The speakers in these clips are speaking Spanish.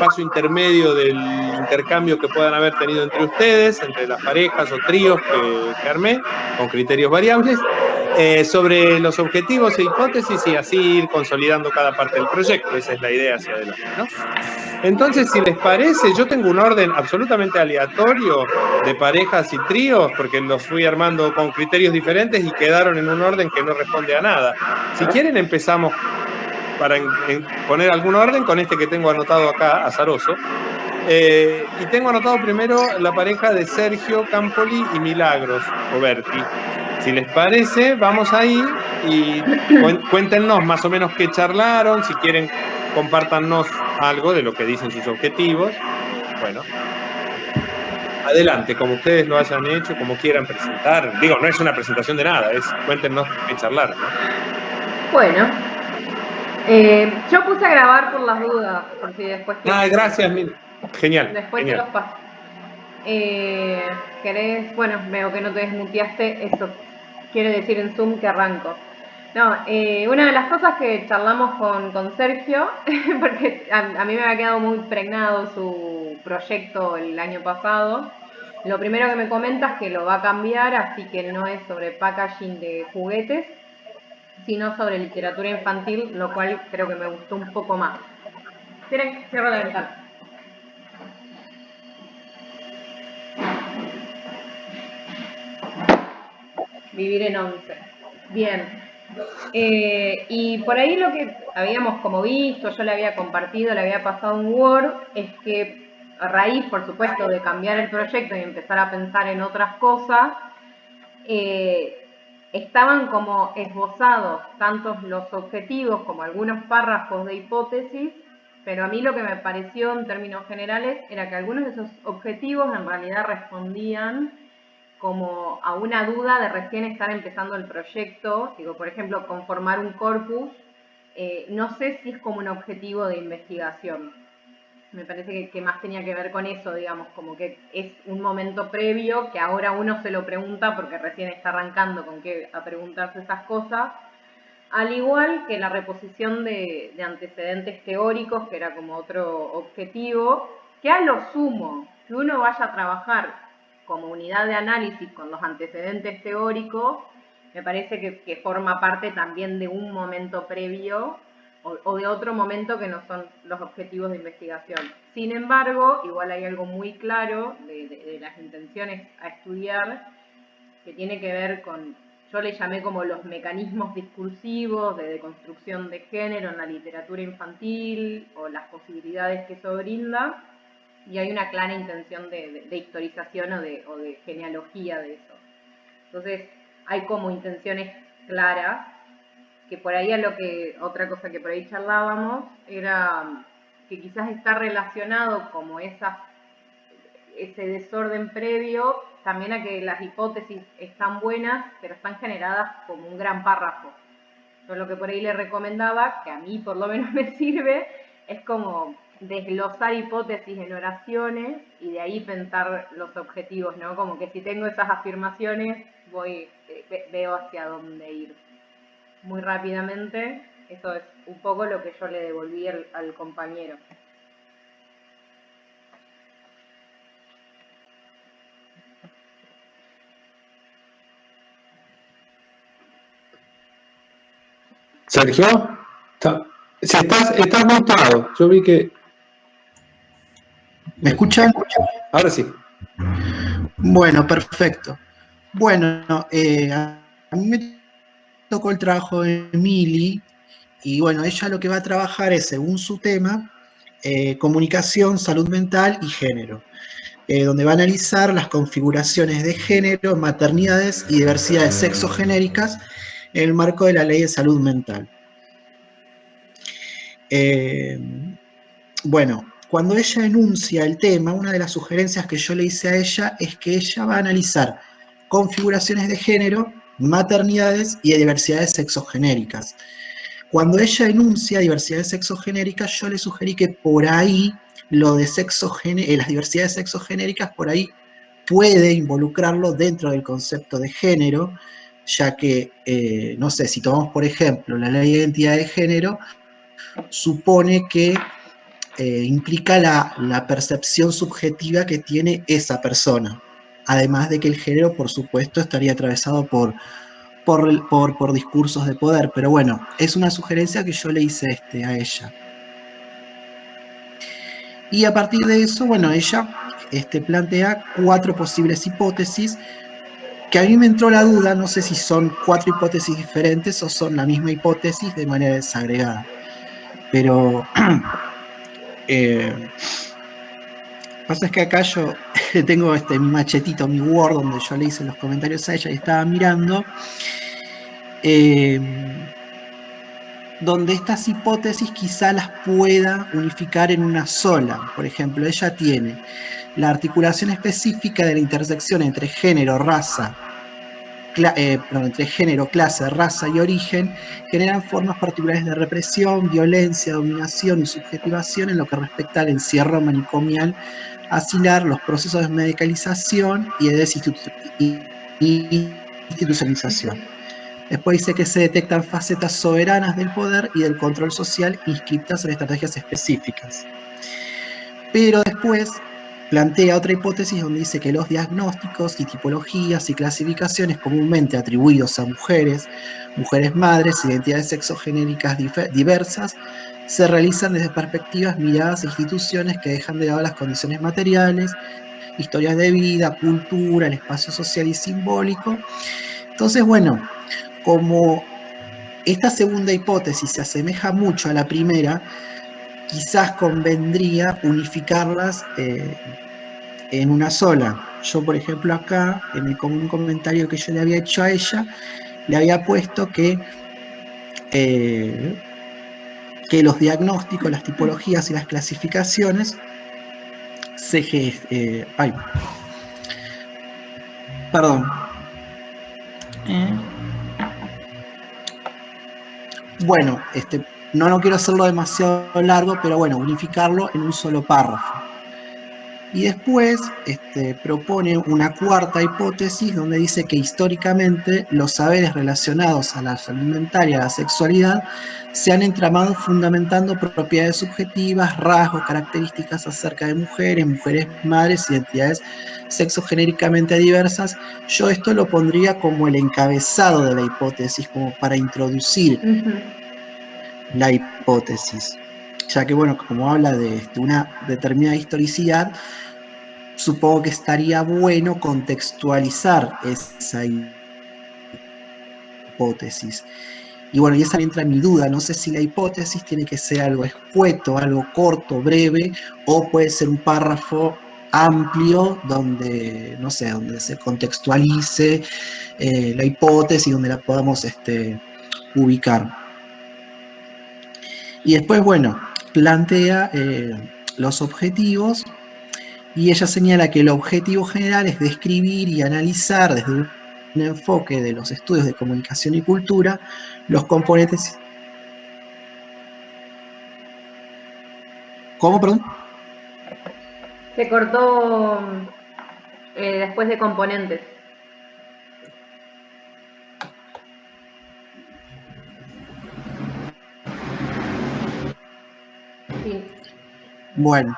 paso intermedio del intercambio que puedan haber tenido entre ustedes, entre las parejas o tríos que armé, con criterios variables, sobre los objetivos e hipótesis y así ir consolidando cada parte del proyecto. Esa es la idea hacia adelante, ¿no? Entonces, si les parece, yo tengo un orden absolutamente aleatorio de parejas y tríos, porque los fui armando con criterios diferentes y quedaron en un orden que no responde a nada. Si quieren, empezamos para poner algún orden con este que tengo anotado acá, azaroso. Y tengo anotado primero la pareja de Sergio Campoli y Milagros Oberti. Si les parece, vamos ahí y cuéntenos más o menos qué charlaron, si quieren, compártanos algo de lo que dicen sus objetivos. Bueno, adelante, como ustedes lo hayan hecho, como quieran presentar. Digo, no es una presentación de nada, es cuéntenos qué charlaron, ¿no? Bueno, yo puse a grabar por las dudas, por si después Ah, gracias, Mil. Genial. Después genial. te los paso. ¿Querés? Bueno, veo que no te desmuteaste, eso quiere decir en Zoom que arranco. No, una de las cosas que charlamos con Sergio, porque a mí me había quedado muy impregnado su proyecto el año pasado, lo primero que me comenta es que lo va a cambiar, así que no es sobre packaging de juguetes, sino sobre literatura infantil, lo cual creo que me gustó un poco más. Miren, cierro la ventana. Vivir en 11. Bien. Y por ahí lo que habíamos como visto, yo le había compartido, le había pasado un Word, es que a raíz, por supuesto, de cambiar el proyecto y empezar a pensar en otras cosas, estaban como esbozados tantos los objetivos como algunos párrafos de hipótesis, pero a mí lo que me pareció en términos generales era que algunos de esos objetivos en realidad respondían como a una duda de recién estar empezando el proyecto, digo, por ejemplo, conformar un corpus, no sé si es como un objetivo de investigación. Me parece que más tenía que ver con eso, digamos, como que es un momento previo que ahora uno se lo pregunta porque recién está arrancando con qué a preguntarse esas cosas, al igual que la reposición de antecedentes teóricos, que era como otro objetivo, que a lo sumo, que uno vaya a trabajar como unidad de análisis con los antecedentes teóricos, me parece que forma parte también de un momento previo o de otro momento que no son los objetivos de investigación. Sin embargo, igual hay algo muy claro de las intenciones a estudiar que tiene que ver con, yo le llamé como los mecanismos discursivos de deconstrucción de género en la literatura infantil o las posibilidades que eso brinda, y hay una clara intención de historización o de genealogía de eso. Entonces, hay como intenciones claras, que por ahí otra cosa que por ahí charlábamos, era que quizás está relacionado como ese desorden previo, también a que las hipótesis están buenas, pero están generadas como un gran párrafo. Yo lo que por ahí le recomendaba, que a mí por lo menos me sirve, es como desglosar hipótesis en oraciones y de ahí pensar los objetivos, ¿no? Como que si tengo esas afirmaciones, veo hacia dónde ir. Muy rápidamente, eso es un poco lo que yo le devolví al compañero. Sergio, estás mutado. Yo vi que... ¿Me escuchan? Ahora sí. Bueno, perfecto. Bueno, a mí me tocó el trabajo de Mili y bueno, ella lo que va a trabajar es, según su tema, comunicación, salud mental y género, donde va a analizar las configuraciones de género, maternidades y diversidades sexogenéricas en el marco de la Ley de Salud Mental. Bueno, cuando ella enuncia el tema, una de las sugerencias que yo le hice a ella es que ella va a analizar configuraciones de género, maternidades y diversidades sexogenéricas. Cuando ella enuncia diversidades sexogenéricas, yo le sugerí que por ahí lo de las diversidades sexogenéricas por ahí puede involucrarlo dentro del concepto de género, ya que, no sé, si tomamos por ejemplo la ley de identidad de género, supone que implica la percepción subjetiva que tiene esa persona. Además de que el género, por supuesto, estaría atravesado por discursos de poder. Pero bueno, es una sugerencia que yo le hice a ella. Y a partir de eso, bueno, ella plantea 4 posibles hipótesis, que a mí me entró la duda, no sé si son 4 hipótesis diferentes o son la misma hipótesis de manera desagregada. Pero pasa es que acá yo tengo mi machetito, mi Word, donde yo le hice los comentarios a ella y estaba mirando, donde estas hipótesis quizá las pueda unificar en una sola. Por ejemplo, ella tiene la articulación específica de la intersección entre género, raza, entre género, clase, raza y origen, generan formas particulares de represión, violencia, dominación y subjetivación en lo que respecta al encierro manicomial, asilar, los procesos de medicalización y de desinstitucionalización. Después dice que se detectan facetas soberanas del poder y del control social inscritas en estrategias específicas. Pero después plantea otra hipótesis donde dice que los diagnósticos y tipologías y clasificaciones comúnmente atribuidos a mujeres, mujeres madres, identidades sexogenéricas diversas, se realizan desde perspectivas, miradas e instituciones que dejan de lado las condiciones materiales, historias de vida, cultura, el espacio social y simbólico. Entonces, bueno, como esta segunda hipótesis se asemeja mucho a la primera, quizás convendría unificarlas en una sola. Yo, por ejemplo, acá, en un comentario que yo le había hecho a ella, le había puesto que los diagnósticos, las tipologías y las clasificaciones bueno, no quiero hacerlo demasiado largo, pero bueno, unificarlo en un solo párrafo. Y después propone una cuarta hipótesis donde dice que históricamente los saberes relacionados a la salud mental y a la sexualidad se han entramado fundamentando propiedades subjetivas, rasgos, características acerca de mujeres, mujeres madres, identidades sexogenéricamente diversas. Yo esto lo pondría como el encabezado de la hipótesis, como para introducir la hipótesis, ya que, bueno, como habla de una determinada historicidad, supongo que estaría bueno contextualizar esa hipótesis. Y bueno, y esa entra en mi duda, no sé si la hipótesis tiene que ser algo escueto, algo corto, breve, o puede ser un párrafo amplio donde, no sé, donde se contextualice la hipótesis, donde la podamos ubicar. Y después, bueno, plantea los objetivos, y ella señala que el objetivo general es describir y analizar desde un enfoque de los estudios de comunicación y cultura los componentes. ¿Cómo, perdón? Se cortó después de componentes. Sí. Bueno,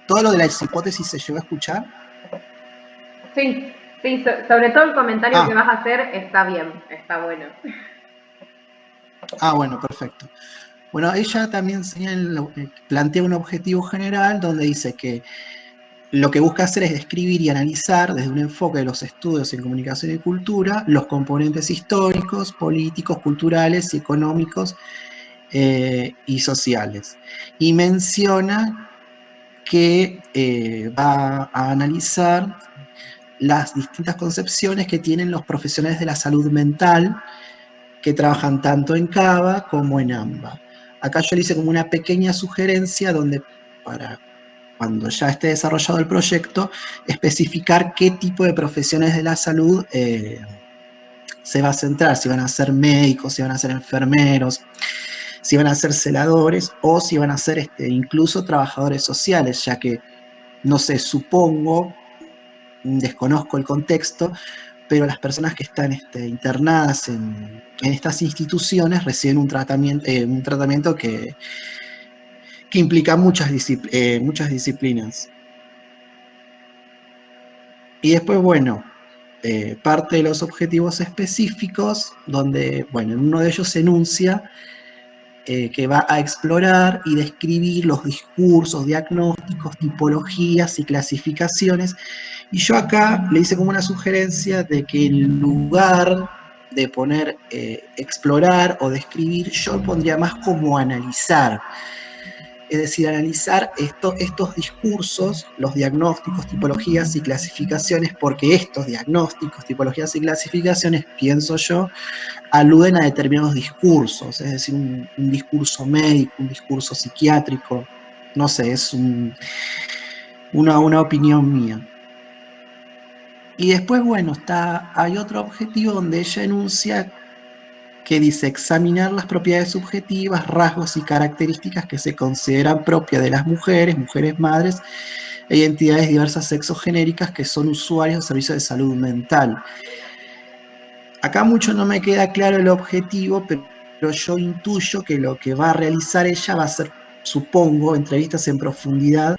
¿todo lo de las hipótesis se llegó a escuchar? Sí, sobre todo el comentario que vas a hacer está bien, está bueno. Bueno, perfecto. Bueno, ella también plantea un objetivo general donde dice que lo que busca hacer es describir y analizar desde un enfoque de los estudios en comunicación y cultura los componentes históricos, políticos, culturales y económicos y sociales. Y menciona que va a analizar las distintas concepciones que tienen los profesionales de la salud mental que trabajan tanto en CABA como en AMBA. Acá yo le hice como una pequeña sugerencia donde, para cuando ya esté desarrollado el proyecto, especificar qué tipo de profesiones de la salud se va a centrar, si van a ser médicos, si van a ser enfermeros, si van a ser celadores o si van a ser incluso trabajadores sociales, ya que, no sé, supongo, desconozco el contexto, pero las personas que están internadas en estas instituciones reciben un tratamiento que que implica muchas disciplinas. Y después, bueno, parte de los objetivos específicos, donde, bueno, en uno de ellos se enuncia que va a explorar y describir los discursos, diagnósticos, tipologías y clasificaciones. Y yo acá le hice como una sugerencia de que en lugar de poner explorar o describir, yo pondría más como analizar. Es decir, analizar estos discursos, los diagnósticos, tipologías y clasificaciones, porque estos diagnósticos, tipologías y clasificaciones, pienso yo, aluden a determinados discursos, es decir, un discurso médico, un discurso psiquiátrico, no sé, es una opinión mía. Y después, bueno, hay otro objetivo donde ella enuncia que dice examinar las propiedades subjetivas, rasgos y características que se consideran propias de las mujeres, mujeres madres e entidades diversas sexogenéricas que son usuarios de servicios de salud mental. Acá mucho no me queda claro el objetivo, pero yo intuyo que lo que va a realizar ella va a ser, supongo, entrevistas en profundidad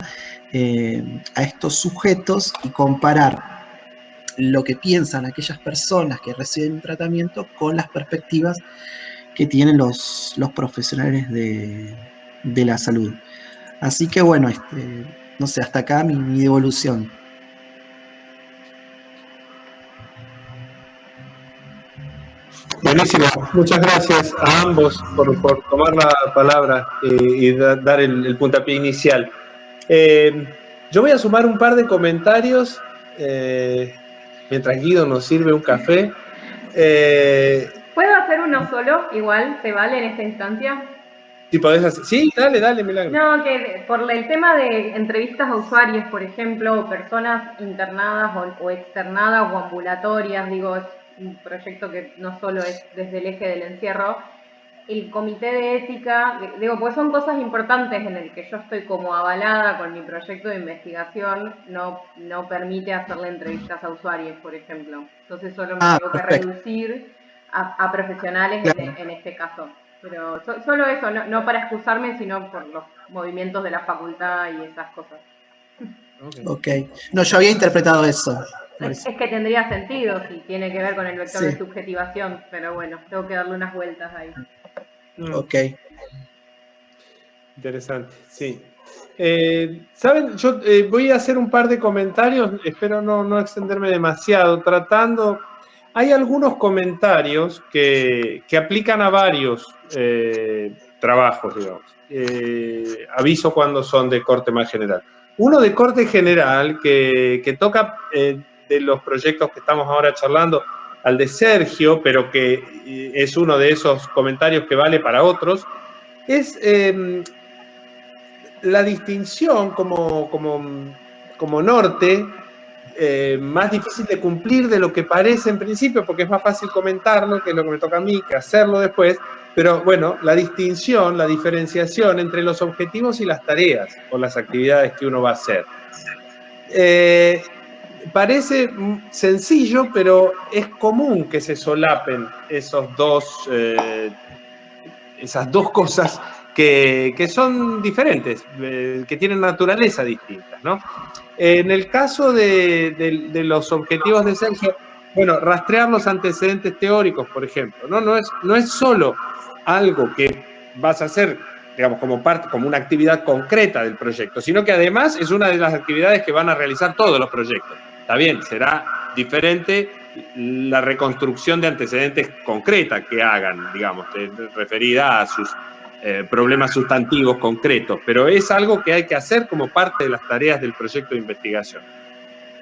a estos sujetos y comparar lo que piensan aquellas personas que reciben un tratamiento con las perspectivas que tienen los profesionales de la salud. Así que bueno, no sé, hasta acá mi devolución. Buenísimo, muchas gracias a ambos por tomar la palabra y dar el puntapié inicial. Yo voy a sumar un par de comentarios mientras Guido nos sirve un café. ¿Puedo hacer uno solo? Igual, ¿se vale en esta instancia? Si podés hacer... Sí, dale, Milagro. No, que por el tema de entrevistas a usuarios, por ejemplo, o personas internadas o externadas o ambulatorias, digo, es un proyecto que no solo es desde el eje del encierro, el comité de ética, digo, pues son cosas importantes en el que yo estoy como avalada con mi proyecto de investigación, no permite hacerle entrevistas a usuarios, por ejemplo. Entonces solo me tengo que reducir a profesionales claro. en este caso. Pero solo eso, no para excusarme, sino por los movimientos de la facultad y esas cosas. Ok. No, yo había interpretado eso. Es que tendría sentido si tiene que ver con el vector de subjetivación, pero bueno, tengo que darle unas vueltas ahí. Ok. Interesante, sí. Saben, yo voy a hacer un par de comentarios, espero no extenderme demasiado, hay algunos comentarios que aplican a varios trabajos, digamos. Aviso cuando son de corte más general. Uno de corte general que toca de los proyectos que estamos ahora charlando al de Sergio, pero que es uno de esos comentarios que vale para otros, es la distinción como norte más difícil de cumplir de lo que parece en principio, porque es más fácil comentarlo, que es lo que me toca a mí, que hacerlo después. Pero bueno, la distinción, la diferenciación entre los objetivos y las tareas o las actividades que uno va a hacer. Parece sencillo, pero es común que se solapen esas dos cosas que son diferentes, que tienen naturaleza distinta, ¿no? En el caso de los objetivos de Sergio, bueno, rastrear los antecedentes teóricos, por ejemplo, ¿no? No es solo algo que vas a hacer, digamos, como una actividad concreta del proyecto, sino que además es una de las actividades que van a realizar todos los proyectos. Está bien, será diferente la reconstrucción de antecedentes concreta que hagan, digamos, referida a sus problemas sustantivos concretos, pero es algo que hay que hacer como parte de las tareas del proyecto de investigación.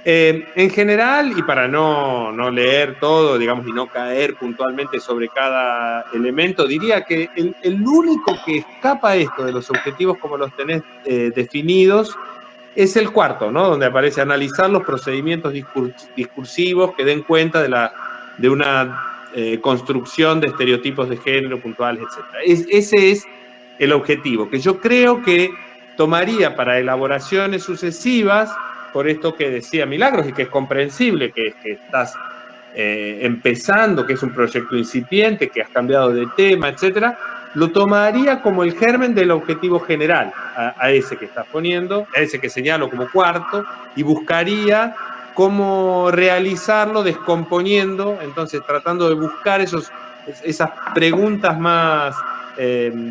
En general, y para no leer todo, digamos, y no caer puntualmente sobre cada elemento, diría que el único que escapa a esto de los objetivos como los tenés definidos es el cuarto, ¿no? Donde aparece analizar los procedimientos discursivos que den cuenta de una construcción de estereotipos de género puntuales, etc. Ese es el objetivo, que yo creo que tomaría para elaboraciones sucesivas, por esto que decía Milagros, y que es comprensible que estás empezando, que es un proyecto incipiente, que has cambiado de tema, etc., lo tomaría como el germen del objetivo general, a ese que estás poniendo, a ese que señalo como cuarto, y buscaría cómo realizarlo descomponiendo, entonces tratando de buscar esas preguntas más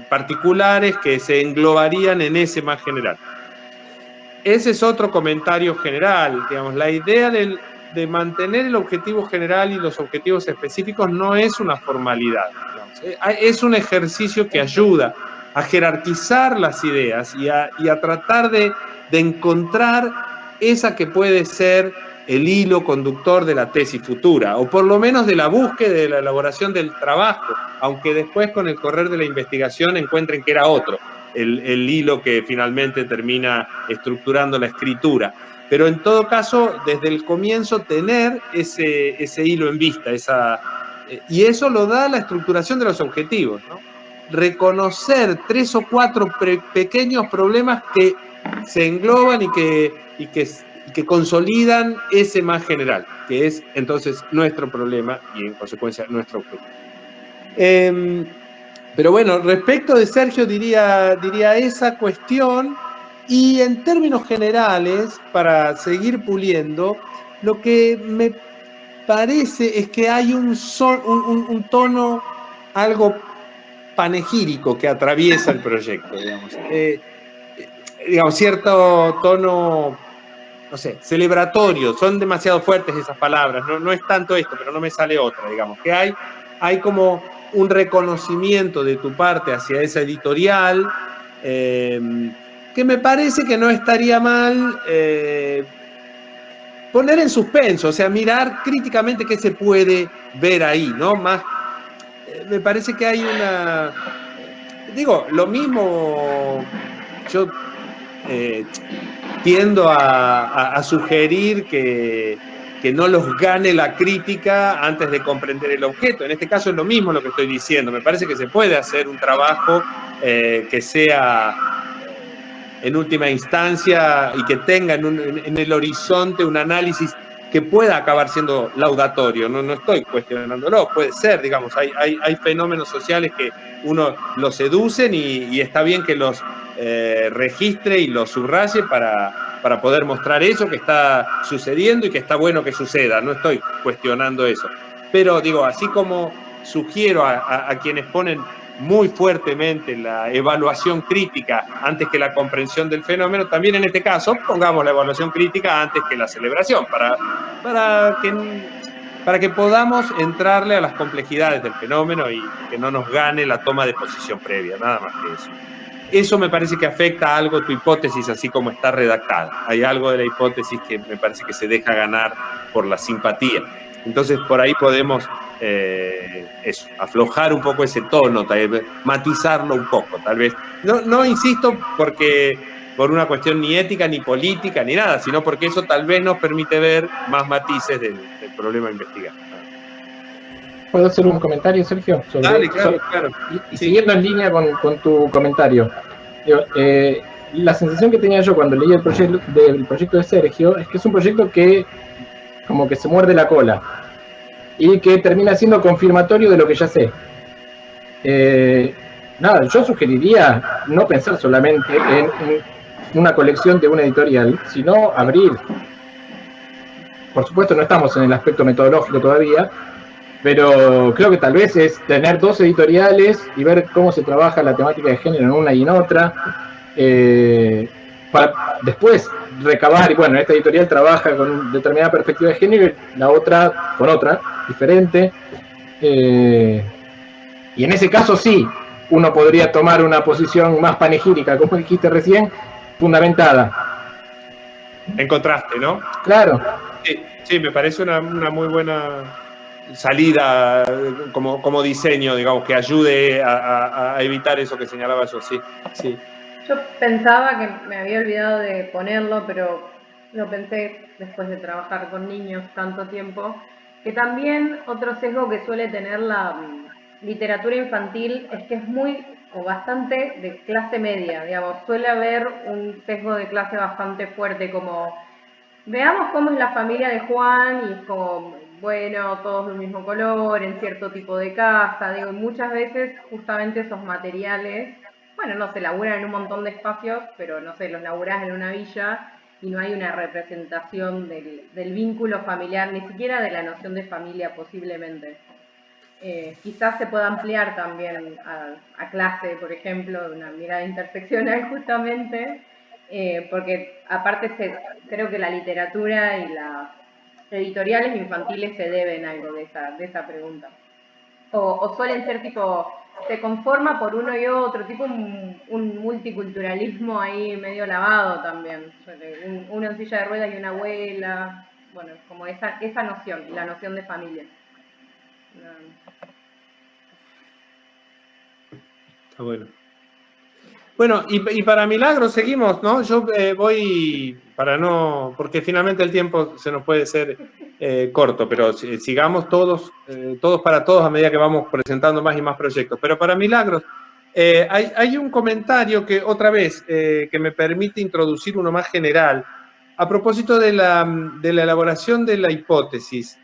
particulares que se englobarían en ese más general. Ese es otro comentario general, digamos, la idea de mantener el objetivo general y los objetivos específicos no es una formalidad, digamos, es un ejercicio que ayuda a jerarquizar las ideas y a tratar de encontrar esa que puede ser el hilo conductor de la tesis futura, o por lo menos de la búsqueda, de la elaboración del trabajo, aunque después con el correr de la investigación encuentren que era otro el hilo que finalmente termina estructurando la escritura. Pero en todo caso, desde el comienzo, tener ese hilo en vista, y eso lo da la estructuración de los objetivos, ¿no? Reconocer 3 o 4 pequeños problemas que se engloban y que consolidan ese más general, que es entonces nuestro problema y en consecuencia nuestro objetivo. Pero bueno, respecto de Sergio diría esa cuestión, y en términos generales, para seguir puliendo, lo que me parece es que hay un tono algo panegírico que atraviesa el proyecto, digamos, cierto tono, no sé, celebratorio. Son demasiado fuertes esas palabras, no es tanto esto, pero no me sale otra, digamos, que hay como un reconocimiento de tu parte hacia esa editorial, que me parece que no estaría mal poner en suspenso, o sea, mirar críticamente qué se puede ver ahí, ¿no? Más, me parece que hay digo, lo mismo, yo tiendo a sugerir que no los gane la crítica antes de comprender el objeto. En este caso es lo mismo lo que estoy diciendo. Me parece que se puede hacer un trabajo que sea en última instancia y que tenga en el horizonte un análisis que pueda acabar siendo laudatorio. No estoy cuestionándolo, puede ser, digamos, hay fenómenos sociales que uno los seducen y está bien que los registre y los subraye para poder mostrar eso que está sucediendo y que está bueno que suceda. No estoy cuestionando eso. Pero digo, así como sugiero a quienes ponen muy fuertemente la evaluación crítica antes que la comprensión del fenómeno, también en este caso pongamos la evaluación crítica antes que la celebración, para que podamos entrarle a las complejidades del fenómeno y que no nos gane la toma de posición previa, nada más que eso. Eso me parece que afecta algo tu hipótesis así como está redactada. Hay algo de la hipótesis que me parece que se deja ganar por la simpatía. Entonces, por ahí podemos aflojar un poco ese tono, matizarlo un poco, tal vez. No insisto porque por una cuestión ni ética, ni política, ni nada, sino porque eso tal vez nos permite ver más matices del problema a investigar. ¿Puedo hacer un comentario, Sergio? Dale, claro. Y sí. Siguiendo en línea con tu comentario, la sensación que tenía yo cuando leí el proyecto de Sergio es que es un proyecto que como que se muerde la cola y que termina siendo confirmatorio de lo que ya sé. Nada, yo sugeriría no pensar solamente en una colección de una editorial, sino abrir. Por supuesto no estamos en el aspecto metodológico todavía, pero creo que tal vez es tener 2 editoriales y ver cómo se trabaja la temática de género en una y en otra, para después recabar, y bueno, esta editorial trabaja con determinada perspectiva de género y la otra con otra, diferente, y en ese caso sí, uno podría tomar una posición más panegírica, como dijiste recién, fundamentada. En contraste, ¿no? Claro. Sí, me parece una muy buena salida como diseño, digamos, que ayude a evitar eso que señalaba yo, sí. Yo pensaba que me había olvidado de ponerlo, pero lo pensé después de trabajar con niños tanto tiempo, que también otro sesgo que suele tener la literatura infantil es que es muy o bastante de clase media, digamos, suele haber un sesgo de clase bastante fuerte, como veamos cómo es la familia de Juan, y es como bueno, todos del mismo color, en cierto tipo de casa, digo, y muchas veces justamente esos materiales, bueno, no se laburan en un montón de espacios, pero no sé, los laburás en una villa y no hay una representación del vínculo familiar, ni siquiera de la noción de familia posiblemente. Quizás se pueda ampliar también a clase, por ejemplo, de una mirada interseccional justamente, porque aparte creo que la literatura y las editoriales infantiles se deben algo de esa pregunta. O suelen ser tipo, se conforma por uno y otro, tipo un multiculturalismo ahí medio lavado también. Uno en silla de ruedas y una abuela, bueno, como esa noción, la noción de familia. Está bueno. Bueno, y para Milagros seguimos, ¿no? Yo voy, para no, porque finalmente el tiempo se nos puede ser corto, pero sigamos todos para todos a medida que vamos presentando más y más proyectos. Pero para Milagros, hay un comentario que otra vez, que me permite introducir uno más general, a propósito de la elaboración de la hipótesis.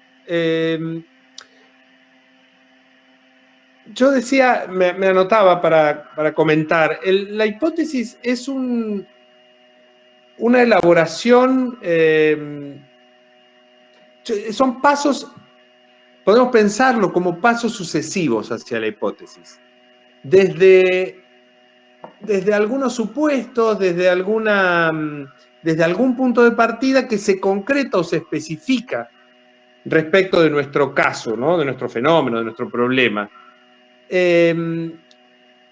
Yo decía, me anotaba para comentar, la hipótesis es una elaboración, son pasos, podemos pensarlo como pasos sucesivos hacia la hipótesis. Desde algunos supuestos, desde algún punto de partida que se concreta o se especifica respecto de nuestro caso, ¿no? De nuestro fenómeno, de nuestro problema. Que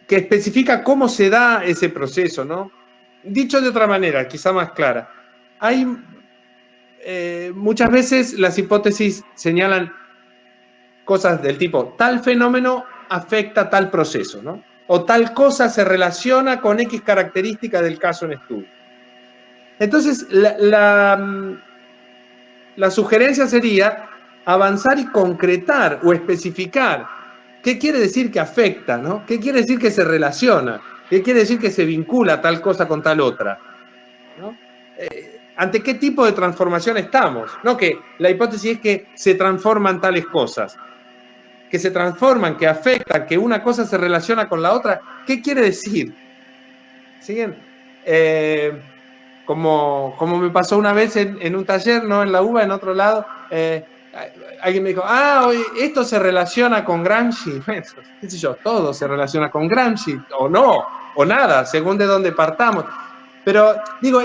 especifica cómo se da ese proceso, ¿no? Dicho de otra manera, quizá más clara, hay muchas veces las hipótesis señalan cosas del tipo, tal fenómeno afecta tal proceso, ¿no? O tal cosa se relaciona con X característica del caso en estudio. Entonces, la sugerencia sería avanzar y concretar o especificar qué quiere decir que afecta, ¿no? ¿Qué quiere decir que se relaciona? ¿Qué quiere decir que se vincula tal cosa con tal otra? ¿No? ¿Ante qué tipo de transformación estamos? No que la hipótesis es que se transforman tales cosas, que se transforman, que afectan, que una cosa se relaciona con la otra. ¿Qué quiere decir? ¿Siguen? Como me pasó una vez en un taller, no en la UBA, en otro lado, alguien me dijo, esto se relaciona con Gramsci. Bueno, qué sé yo, todo se relaciona con Gramsci, o no, o nada, según de dónde partamos. Pero digo,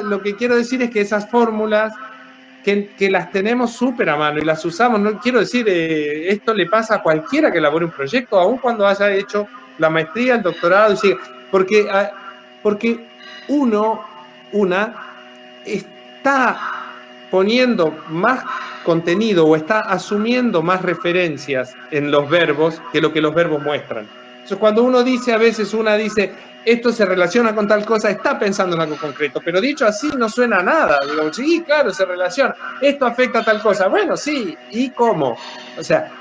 lo que quiero decir es que esas fórmulas que las tenemos súper a mano y las usamos, no quiero decir, esto le pasa a cualquiera que elabore un proyecto, aun cuando haya hecho la maestría, el doctorado, y siga, porque una está poniendo más contenido o está asumiendo más referencias en los verbos que lo que los verbos muestran. Entonces, cuando uno dice, a veces una dice, esto se relaciona con tal cosa, está pensando en algo concreto, pero dicho así no suena a nada. Digo, sí, claro, se relaciona. Esto afecta a tal cosa. Bueno, sí, ¿y cómo? O sea,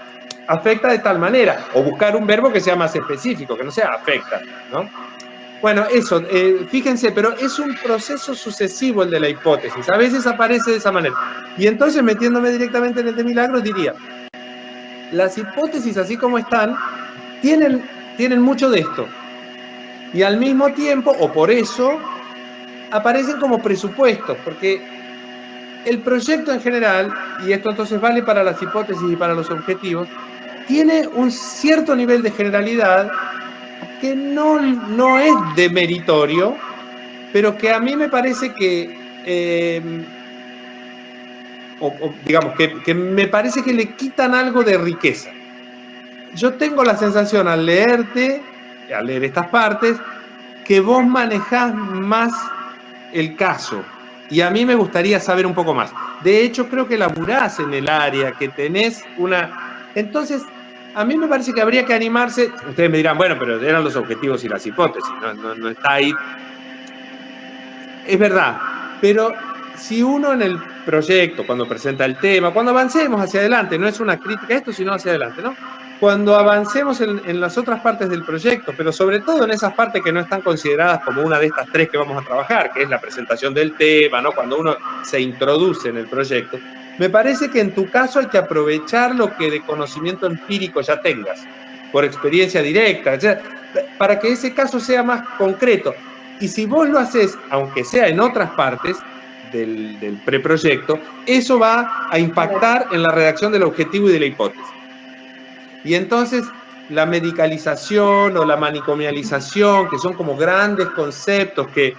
afecta de tal manera. O buscar un verbo que sea más específico, que no sea afecta, ¿no? Bueno, eso, fíjense, pero es un proceso sucesivo el de la hipótesis. A veces aparece de esa manera. Y entonces, metiéndome directamente en el de Milagros, diría, las hipótesis así como están, tienen mucho de esto. Y al mismo tiempo, o por eso, aparecen como presupuestos, porque el proyecto en general, y esto entonces vale para las hipótesis y para los objetivos, tiene un cierto nivel de generalidad que no es demeritorio, pero que a mí me parece que, digamos, que me parece que le quitan algo de riqueza. Yo tengo la sensación al leer estas partes, que vos manejás más el caso, y a mí me gustaría saber un poco más. De hecho, creo que laburás en el área, que tenés una... Entonces, a mí me parece que habría que animarse. Ustedes me dirán, bueno, pero eran los objetivos y las hipótesis, no está ahí. Es verdad, pero si uno en el proyecto, cuando presenta el tema, cuando avancemos hacia adelante, no es una crítica a esto, sino hacia adelante, ¿no? Cuando avancemos en las otras partes del proyecto, pero sobre todo en esas partes que no están consideradas como una de estas tres que vamos a trabajar, que es la presentación del tema, ¿no? Cuando uno se introduce en el proyecto, Me parece que en tu caso hay que aprovechar lo que de conocimiento empírico ya tengas, por experiencia directa, o sea, para que ese caso sea más concreto. Y si vos lo haces, aunque sea en otras partes del preproyecto, eso va a impactar en la redacción del objetivo y de la hipótesis. Y entonces la medicalización o la manicomialización, que son como grandes conceptos que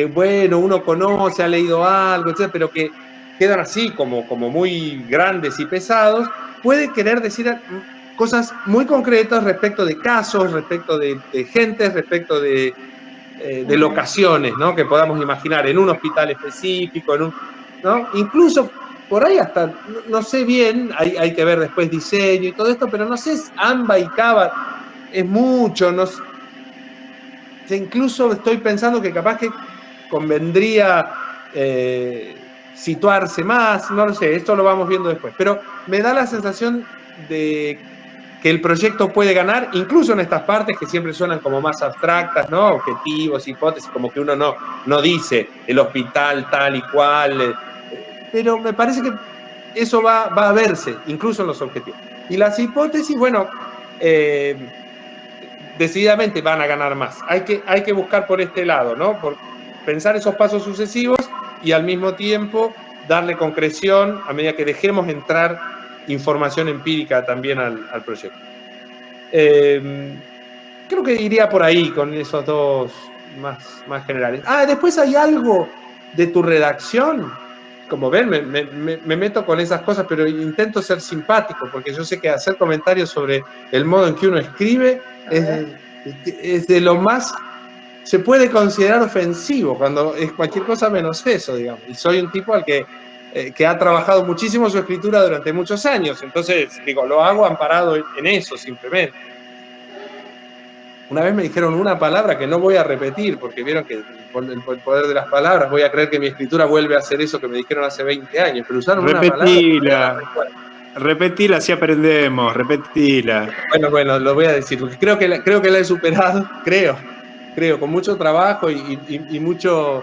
bueno, uno conoce, ha leído algo, etc., pero que quedan así como muy grandes y pesados, puede querer decir cosas muy concretas respecto de casos, respecto de gentes, respecto de locaciones, ¿no? Que podamos imaginar en un hospital específico, ¿no? Incluso por ahí hasta, no sé bien, hay que ver después diseño y todo esto, pero no sé, AMBA y CABA es mucho, no sé, incluso estoy pensando que capaz que convendría situarse más, no lo sé, esto lo vamos viendo después, pero me da la sensación de que el proyecto puede ganar, incluso en estas partes que siempre suenan como más abstractas, ¿no? Objetivos, hipótesis, como que uno no dice el hospital tal y cual, pero me parece que eso va a verse, incluso en los objetivos. Y las hipótesis, bueno, decididamente van a ganar más. Hay que buscar por este lado, ¿no? Por pensar esos pasos sucesivos y al mismo tiempo darle concreción a medida que dejemos entrar información empírica también al proyecto. Creo que iría por ahí con esos dos más generales. Después hay algo de tu redacción. Como ven, me meto con esas cosas, pero intento ser simpático, porque yo sé que hacer comentarios sobre el modo en que uno escribe es de lo más, se puede considerar ofensivo, cuando es cualquier cosa menos eso, digamos. Y soy un tipo al que ha trabajado muchísimo su escritura durante muchos años, entonces, digo, lo hago amparado en eso, simplemente. Una vez me dijeron una palabra que no voy a repetir, porque vieron que el poder de las palabras, voy a creer que mi escritura vuelve a hacer eso que me dijeron hace 20 años, pero usaron una palabra. Repetila, así aprendemos, repetila. Bueno, lo voy a decir, porque creo que la he superado, creo, con mucho trabajo y mucho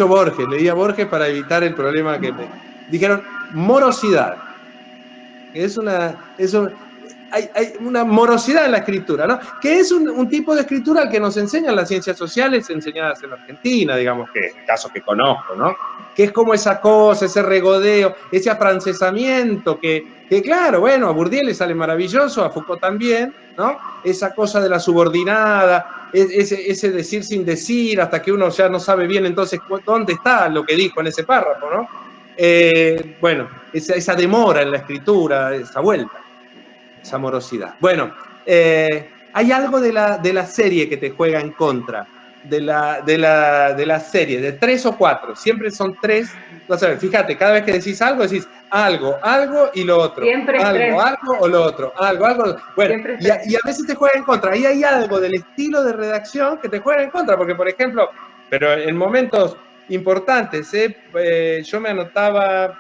Borges. Leía Borges para evitar el problema que me dijeron, morosidad. Hay una morosidad en la escritura, ¿no? Que es un tipo de escritura al que nos enseñan las ciencias sociales enseñadas en Argentina, digamos, que es el caso que conozco, ¿no? Que es como esa cosa, ese regodeo, ese afrancesamiento que claro, bueno, a Bourdieu le sale maravilloso, a Foucault también, ¿no? Esa cosa de la subordinada, ese decir sin decir, hasta que uno ya no sabe bien entonces dónde está lo que dijo en ese párrafo, ¿no? Bueno, esa demora en la escritura, esa vuelta, esa morosidad. Bueno, hay algo de la serie que te juega en contra, de la serie, de 3 o 4, siempre son 3. Vas a ver, fíjate, cada vez que decís decís algo y lo otro. Siempre algo o lo otro. Algo. Bueno, y a veces te juega en contra. Ahí hay algo del estilo de redacción que te juega en contra, porque, por ejemplo, pero en momentos importantes, yo me anotaba,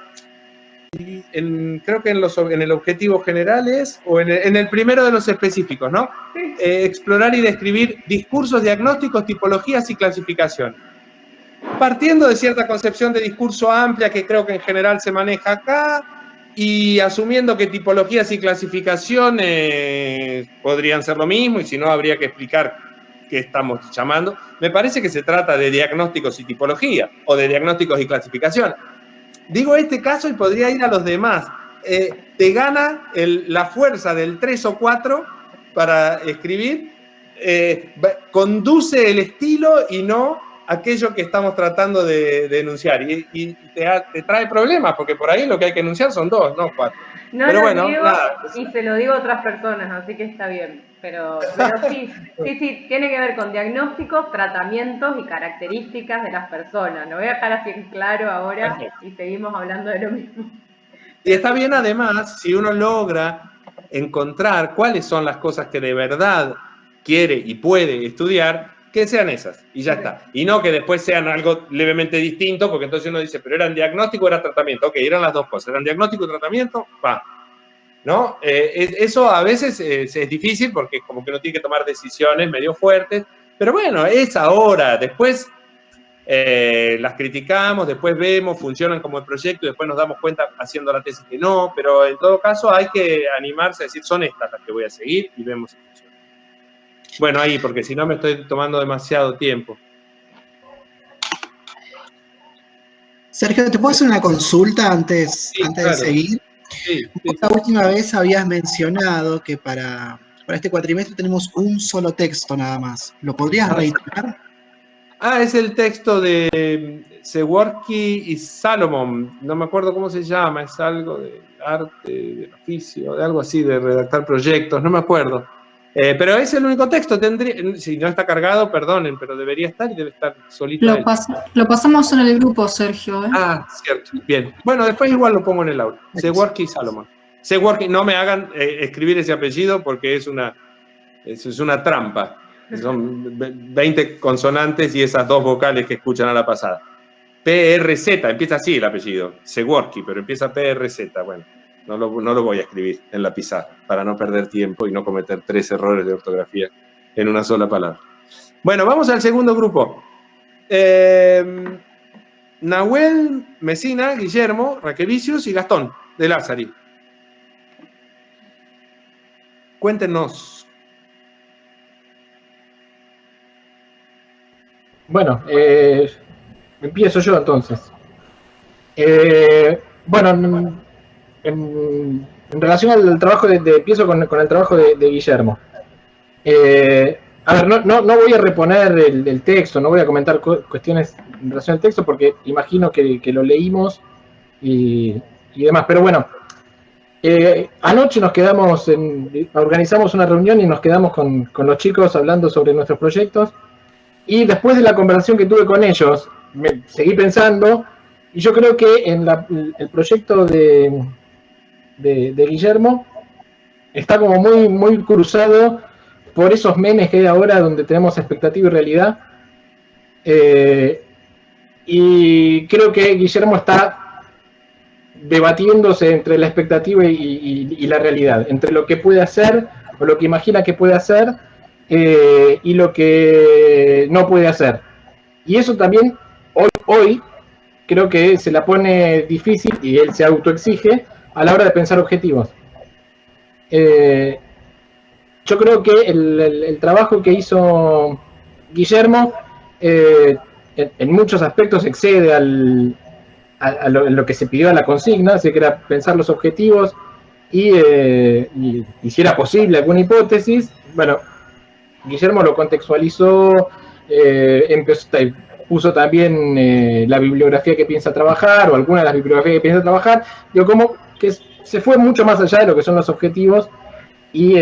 creo que en el objetivo generales o en el primero de los específicos, ¿no? Explorar y describir discursos, diagnósticos, tipologías y clasificación. Partiendo de cierta concepción de discurso amplia que creo que en general se maneja acá y asumiendo que tipologías y clasificaciones podrían ser lo mismo y si no habría que explicar qué estamos llamando. Me parece que se trata de diagnósticos y tipología o de diagnósticos y clasificación. Digo este caso y podría ir a los demás. Te gana la fuerza del 3 o 4 para escribir, conduce el estilo y no aquello que estamos tratando de enunciar. Y te trae problemas, porque por ahí lo que hay que enunciar son 2, no 4. No pero lo bueno, digo nada. Y se lo digo a otras personas, así que está bien. Pero sí, tiene que ver con diagnósticos, tratamientos y características de las personas. Lo voy a dejar así en claro ahora y seguimos hablando de lo mismo. Y está bien además si uno logra encontrar cuáles son las cosas que de verdad quiere y puede estudiar, que sean esas, y ya está. Y no que después sean algo levemente distinto, porque entonces uno dice, pero ¿eran diagnóstico o era tratamiento? Ok, eran las dos cosas, eran diagnóstico y tratamiento, va. ¿No? Eso a veces es difícil porque como que uno tiene que tomar decisiones medio fuertes, pero bueno, es ahora, después las criticamos, después vemos, funcionan como el proyecto y después nos damos cuenta haciendo la tesis que no, pero en todo caso hay que animarse a decir, son estas las que voy a seguir y vemos si funciona. Bueno, ahí, porque si no me estoy tomando demasiado tiempo. Sergio, ¿te puedo hacer una consulta antes Sí, de claro. seguir? Sí, La última vez habías mencionado que para este cuatrimestre tenemos un solo texto nada más. ¿Lo podrías reiterar? es el texto de Seworky y Salomon, no me acuerdo cómo se llama, es algo del arte, del oficio, de algo así, de redactar proyectos, no me acuerdo. Pero es el único texto, si no está cargado, perdonen, pero debería estar y debe estar solito él. Lo pasamos en el grupo, Sergio. Cierto, bien. Bueno, después igual lo pongo en el aula. Seworky y Salomon. Seworky, no me hagan escribir ese apellido porque es una trampa. Son 20 consonantes y esas 2 vocales que escuchan a la pasada. PRZ, empieza así el apellido. Seworky, pero empieza PRZ. Bueno, no lo voy a escribir en la pizarra para no perder tiempo y no cometer 3 errores de ortografía en una sola palabra. Bueno, vamos al segundo grupo. Nahuel, Mesina, Guillermo, Raquevicius y Gastón de Lázari. Cuéntenos. Bueno, empiezo yo entonces. Bueno, en relación al trabajo empiezo con el trabajo de Guillermo. A ver, no voy a reponer el texto, no voy a comentar cuestiones en relación al texto porque imagino que lo leímos y demás, pero bueno, anoche organizamos una reunión y nos quedamos con los chicos hablando sobre nuestros proyectos y después de la conversación que tuve con ellos, seguí pensando y yo creo que en el proyecto de Guillermo está como muy, muy cruzado por esos memes que hay ahora donde tenemos expectativa y realidad. Y creo que Guillermo está debatiéndose entre la expectativa y la realidad, entre lo que puede hacer o lo que imagina que puede hacer y lo que no puede hacer. Y eso también hoy creo que se la pone difícil y él se autoexige a la hora de pensar objetivos. Yo creo que el trabajo que hizo Guillermo en muchos aspectos excede a lo que se pidió a la consigna, así que era pensar los objetivos y si era posible alguna hipótesis. Bueno, Guillermo lo contextualizó, puso también la bibliografía que piensa trabajar o alguna de las bibliografías que piensa trabajar, digo, como que se fue mucho más allá de lo que son los objetivos y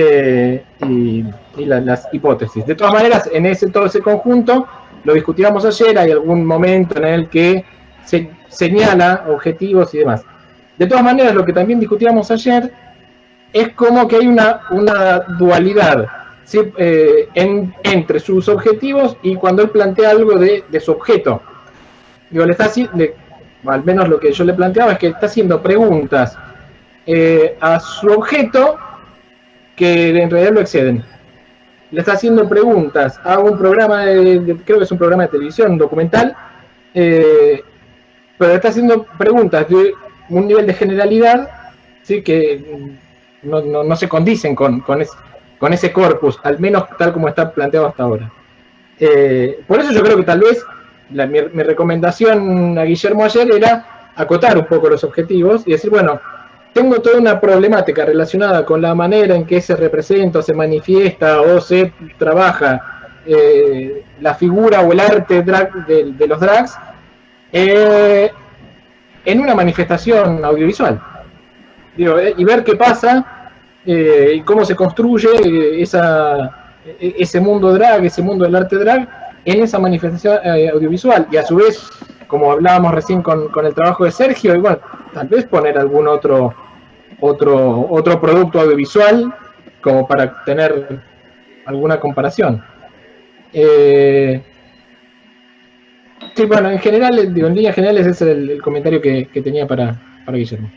las hipótesis. De todas maneras, todo ese conjunto lo discutíamos ayer, hay algún momento en el que se señala objetivos y demás. De todas maneras, lo que también discutíamos ayer es como que hay una dualidad, ¿sí? Entre sus objetivos y cuando él plantea algo de su objeto. Digo, al menos lo que yo le planteaba es que está haciendo preguntas a su objeto que en realidad lo exceden. Le está haciendo preguntas a un programa creo que es un programa de televisión, documental, pero le está haciendo preguntas de un nivel de generalidad, ¿sí? Que no se condicen con ese corpus, al menos tal como está planteado hasta ahora. Por eso yo creo que tal vez mi recomendación a Guillermo ayer era acotar un poco los objetivos y decir, bueno, tengo toda una problemática relacionada con la manera en que se representa o se manifiesta o se trabaja la figura o el arte drag de los drags en una manifestación audiovisual. Digo, y ver qué pasa y cómo se construye ese mundo drag, ese mundo del arte drag en esa manifestación audiovisual. Y a su vez, como hablábamos recién con el trabajo de Sergio, y bueno, tal vez poner algún otro producto audiovisual como para tener alguna comparación. Sí, bueno, en general, en líneas generales ese es el comentario que tenía para Guillermo.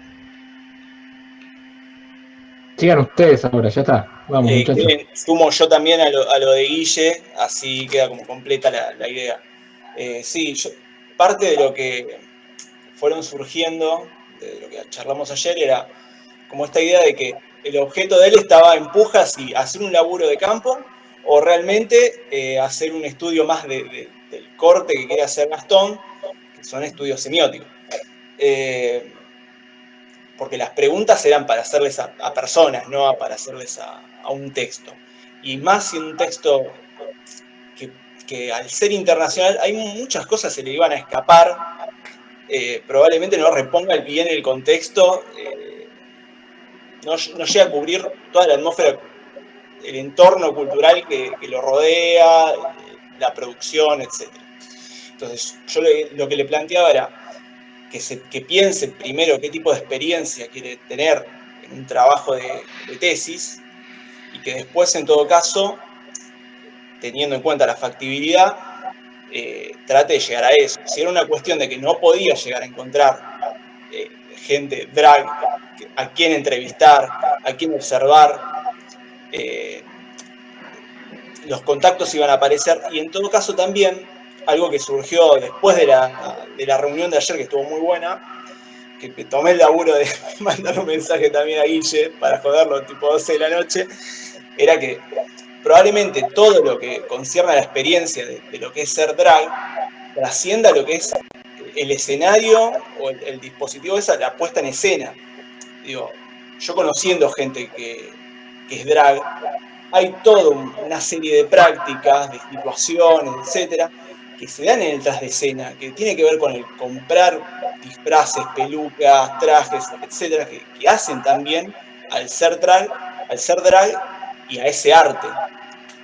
Sigan ustedes ahora, ya está. Vamos, muchachos. Sumo yo también a lo de Guille, así queda como completa la idea. Sí, parte de lo que fueron surgiendo, de lo que charlamos ayer, era como esta idea de que el objeto de él estaba en pujas y hacer un laburo de campo, o realmente hacer un estudio más del corte que quiere hacer Gastón, que son estudios semióticos. Porque las preguntas eran para hacerles a personas, no para hacerles a un texto. Y más si un texto que al ser internacional hay muchas cosas que se le iban a escapar, probablemente no reponga bien el contexto, no llega a cubrir toda la atmósfera, el entorno cultural que lo rodea, la producción, etc. Entonces yo lo que le planteaba era que piense primero qué tipo de experiencia quiere tener en un trabajo de tesis, y que después, en todo caso, teniendo en cuenta la factibilidad, trate de llegar a eso. Si era una cuestión de que no podía llegar a encontrar gente drag, a quién entrevistar, a quién observar, los contactos iban a aparecer, y en todo caso también, algo que surgió después de la reunión de ayer, que estuvo muy buena, que tomé el laburo de mandar un mensaje también a Guille para joderlo tipo 12 de la noche, era que probablemente todo lo que concierne a la experiencia de lo que es ser drag trascienda lo que es el escenario o el dispositivo, esa la puesta en escena. Digo, yo conociendo gente que es drag, hay toda una serie de prácticas, de situaciones, etcétera, que se dan en el tras de escena, que tiene que ver con el comprar disfraces, pelucas, trajes, etcétera, que hacen también al ser drag y a ese arte.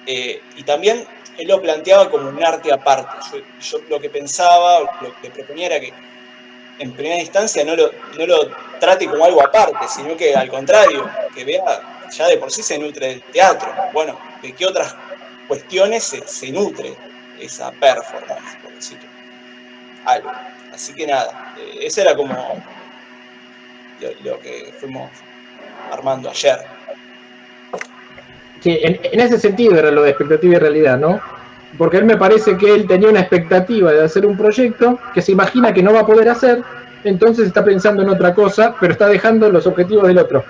Y también él lo planteaba como un arte aparte. Yo lo que pensaba, lo que proponía era que en primera instancia no lo trate como algo aparte, sino que al contrario, que vea, ya de por sí se nutre del teatro. Bueno, ¿de qué otras cuestiones se nutre esa performance, por decirlo algo? Así que nada, ese era como lo que fuimos armando ayer. Sí, en ese sentido era lo de expectativa y realidad, ¿no? Porque él me parece que él tenía una expectativa de hacer un proyecto que se imagina que no va a poder hacer, entonces está pensando en otra cosa, pero está dejando los objetivos del otro.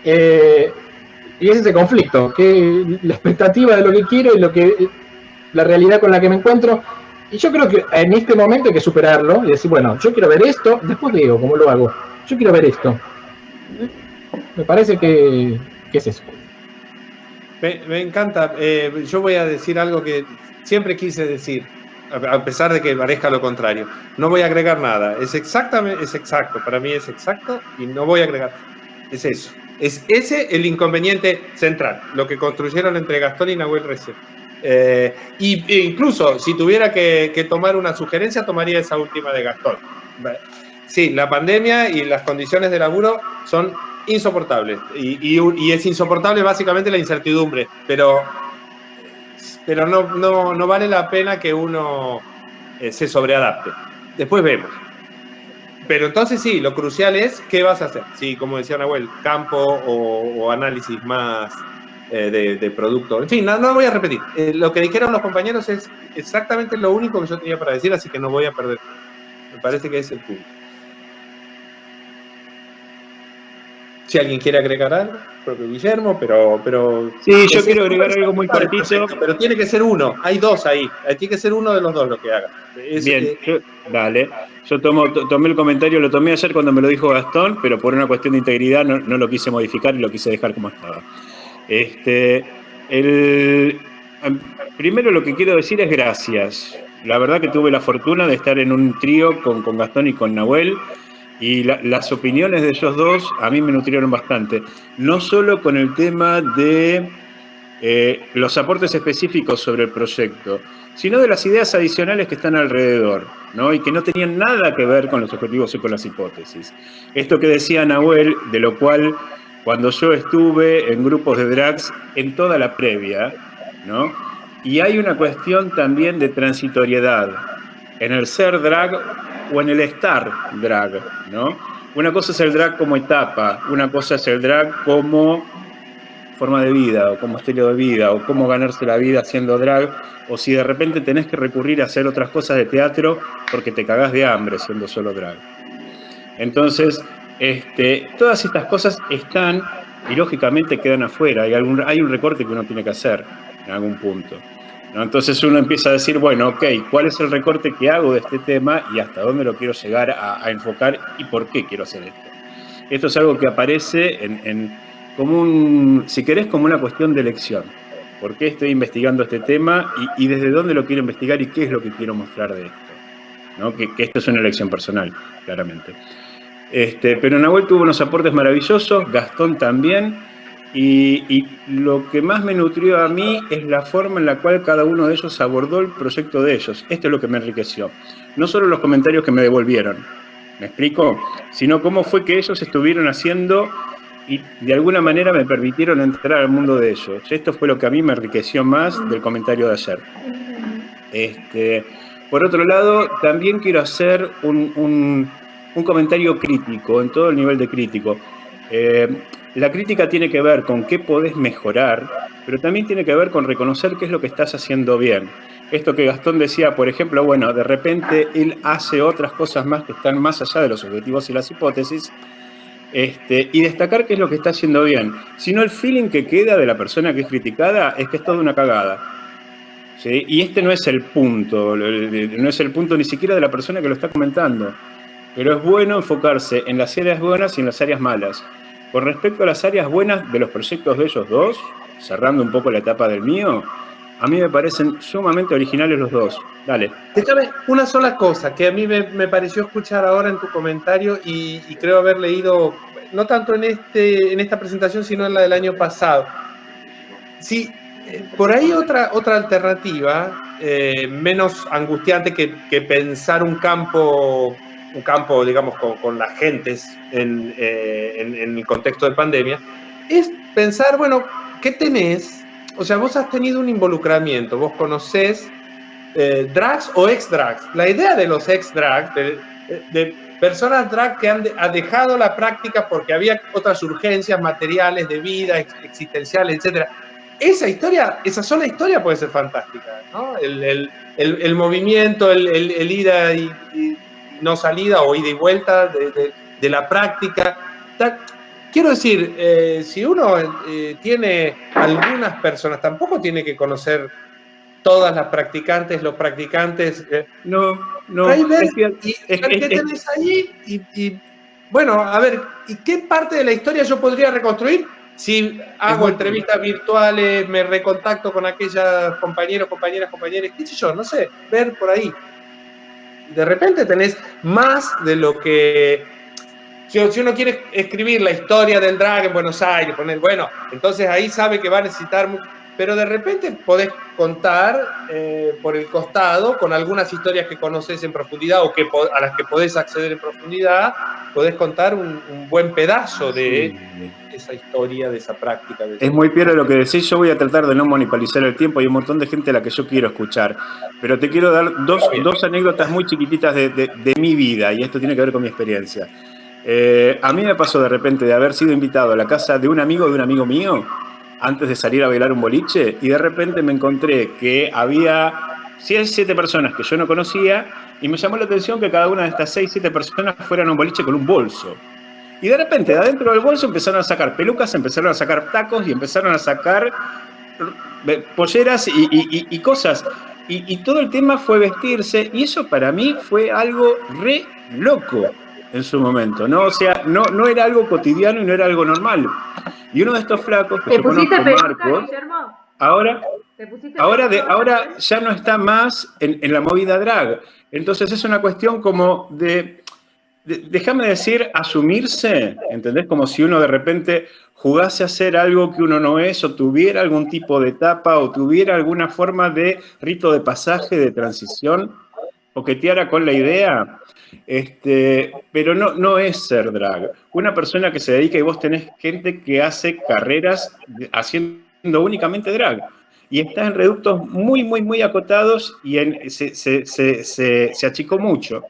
Y es ese conflicto, que la expectativa de lo que quiero y la realidad con la que me encuentro. Y yo creo que en este momento hay que superarlo y decir, bueno, yo quiero ver esto, después digo cómo lo hago. Yo quiero ver esto. Me parece que es eso. Me encanta. Yo voy a decir algo que siempre quise decir, a pesar de que parezca lo contrario. No voy a agregar nada. Es exacto. Para mí es exacto y no voy a agregar. Es eso. Es ese el inconveniente central, lo que construyeron entre Gastón y Nahuel recién. Incluso si tuviera que tomar una sugerencia, tomaría esa última de Gastón. Sí, la pandemia y las condiciones de laburo son insoportable, y es insoportable básicamente la incertidumbre, pero no vale la pena que uno se sobreadapte. Después vemos. Pero entonces sí, lo crucial es qué vas a hacer. Sí, como decía Nahuel, campo o análisis más de producto. En fin, no voy a repetir. Lo que dijeron los compañeros es exactamente lo único que yo tenía para decir, así que no voy a perder. Me parece que es el punto. Si alguien quiere agregar algo, propio Guillermo, pero sí, yo quiero agregar algo muy cortito. Pero tiene que ser uno, hay dos ahí, tiene que ser uno de los dos lo que haga. Bien, dale. Yo tomé el comentario, lo tomé ayer cuando me lo dijo Gastón, pero por una cuestión de integridad no lo quise modificar y lo quise dejar como estaba. Primero lo que quiero decir es gracias. La verdad que tuve la fortuna de estar en un trío con Gastón y con Nahuel, y las opiniones de ellos dos a mí me nutrieron bastante. No solo con el tema de los aportes específicos sobre el proyecto, sino de las ideas adicionales que están alrededor, ¿no? Y que no tenían nada que ver con los objetivos y con las hipótesis. Esto que decía Nahuel, de lo cual cuando yo estuve en grupos de drags en toda la previa, ¿no? Y hay una cuestión también de transitoriedad en el ser drag o en el estar drag, ¿no? Una cosa es el drag como etapa, una cosa es el drag como forma de vida o como estilo de vida o cómo ganarse la vida haciendo drag, o si de repente tenés que recurrir a hacer otras cosas de teatro porque te cagás de hambre siendo solo drag. Entonces, todas estas cosas están y lógicamente quedan afuera. Hay un recorte que uno tiene que hacer en algún punto, ¿no? Entonces uno empieza a decir, bueno, ok, ¿cuál es el recorte que hago de este tema y hasta dónde lo quiero llegar a enfocar y por qué quiero hacer esto? Esto es algo que aparece como si querés, como una cuestión de elección. ¿Por qué estoy investigando este tema y desde dónde lo quiero investigar y qué es lo que quiero mostrar de esto? ¿No? Que esto es una elección personal, claramente. Pero Nahuel tuvo unos aportes maravillosos, Gastón también, y lo que más me nutrió a mí es la forma en la cual cada uno de ellos abordó el proyecto de ellos. Esto es lo que me enriqueció. No solo los comentarios que me devolvieron, ¿me explico? Sino cómo fue que ellos estuvieron haciendo y de alguna manera me permitieron entrar al mundo de ellos. Esto fue lo que a mí me enriqueció más del comentario de ayer. Por otro lado, también quiero hacer un comentario crítico, en todo el nivel de crítico. La crítica tiene que ver con qué podés mejorar, pero también tiene que ver con reconocer qué es lo que estás haciendo bien. Esto que Gastón decía, por ejemplo, bueno, de repente él hace otras cosas más que están más allá de los objetivos y las hipótesis, y destacar qué es lo que está haciendo bien. Si no, el feeling que queda de la persona que es criticada es que es toda una cagada. ¿Sí? Y no es el punto, no es el punto ni siquiera de la persona que lo está comentando. Pero es bueno enfocarse en las áreas buenas y en las áreas malas. Con respecto a las áreas buenas de los proyectos de ellos dos, cerrando un poco la etapa del mío, a mí me parecen sumamente originales los dos. Dale. Déjame una sola cosa que a mí me pareció escuchar ahora en tu comentario y creo haber leído, no tanto en esta presentación, sino en la del año pasado. Sí, por ahí otra alternativa, menos angustiante que pensar un campo, digamos, con las gentes en el contexto de pandemia, es pensar, bueno, ¿qué tenés? O sea, vos has tenido un involucramiento, vos conocés drags o ex-drags. La idea de los ex-drags, de personas drag que han dejado la práctica porque había otras urgencias materiales de vida, existenciales, etc. Esa sola historia puede ser fantástica, ¿no? El movimiento, el ida y no salida o ida y vuelta de la práctica. Quiero decir, si uno tiene algunas personas, tampoco tiene que conocer todas las practicantes, los practicantes. No. Ver qué tenés ahí y bueno, a ver, ¿y qué parte de la historia yo podría reconstruir? Si hago entrevistas virtuales, me recontacto con aquellas compañeras, qué sé yo, no sé, ver por ahí. De repente tenés más de lo que... Si uno quiere escribir la historia del drag en Buenos Aires, poner, bueno, entonces ahí sabe que va a necesitar... Pero de repente podés contar por el costado con algunas historias que conoces en profundidad o a las que podés acceder en profundidad, podés contar un buen pedazo de esa historia, de esa práctica. Es muy piola lo que decís. Yo voy a tratar de no monopolizar el tiempo. Hay un montón de gente a la que yo quiero escuchar. Pero te quiero dar dos anécdotas muy chiquititas de mi vida, y esto tiene que ver con mi experiencia. A mí me pasó de repente de haber sido invitado a la casa de un amigo mío antes de salir a bailar un boliche, y de repente me encontré que había 7 personas que yo no conocía, y me llamó la atención que cada una de estas 6-7 personas fueran a un boliche con un bolso. Y de repente, de adentro del bolso empezaron a sacar pelucas, empezaron a sacar tacos y empezaron a sacar polleras y cosas. Y todo el tema fue vestirse, y eso para mí fue algo re loco en su momento, ¿no? O sea, no era algo cotidiano y no era algo normal. Y uno de estos flacos que yo conozco, Marcos, ahora ya no está más en la movida drag. Entonces es una cuestión como déjame decir, asumirse, ¿entendés? Como si uno de repente jugase a hacer algo que uno no es, o tuviera algún tipo de etapa, o tuviera alguna forma de rito de pasaje, de transición, coqueteara con la idea, pero no es ser drag. Una persona que se dedica, y vos tenés gente que hace carreras haciendo únicamente drag, y está en reductos muy, muy, muy acotados, y se achicó mucho.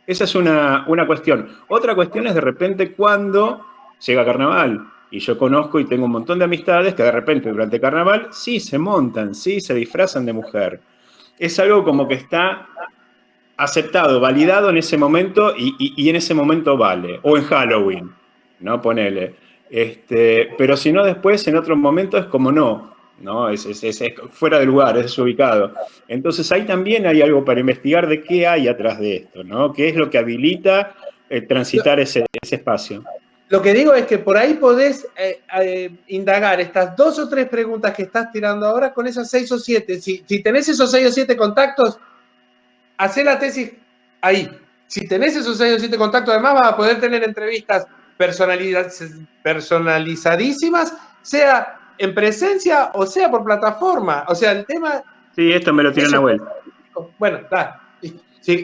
Esa es una cuestión. Otra cuestión es de repente cuando llega Carnaval Y yo conozco y tengo un montón de amistades que de repente durante carnaval sí se montan, sí se disfrazan de mujer. Es algo como que está aceptado, validado en ese momento y en ese momento vale. O en Halloween, ¿no? Ponele. Pero si no después, en otro momento es como no, es fuera de lugar, es desubicado. Entonces ahí también hay algo para investigar de qué hay atrás de esto, ¿no? ¿Qué es lo que habilita transitar ese espacio? Lo que digo es que por ahí podés indagar estas 2 o 3 preguntas que estás tirando ahora con esas 6 o 7. Si tenés esos 6 o 7 contactos, hacé la tesis ahí. Si tenés esos 6 o 7 contactos, además vas a poder tener entrevistas personalizadísimas, sea en presencia o sea por plataforma. O sea, el tema... Sí, esto me lo tiene Nahuel. Bueno, dale,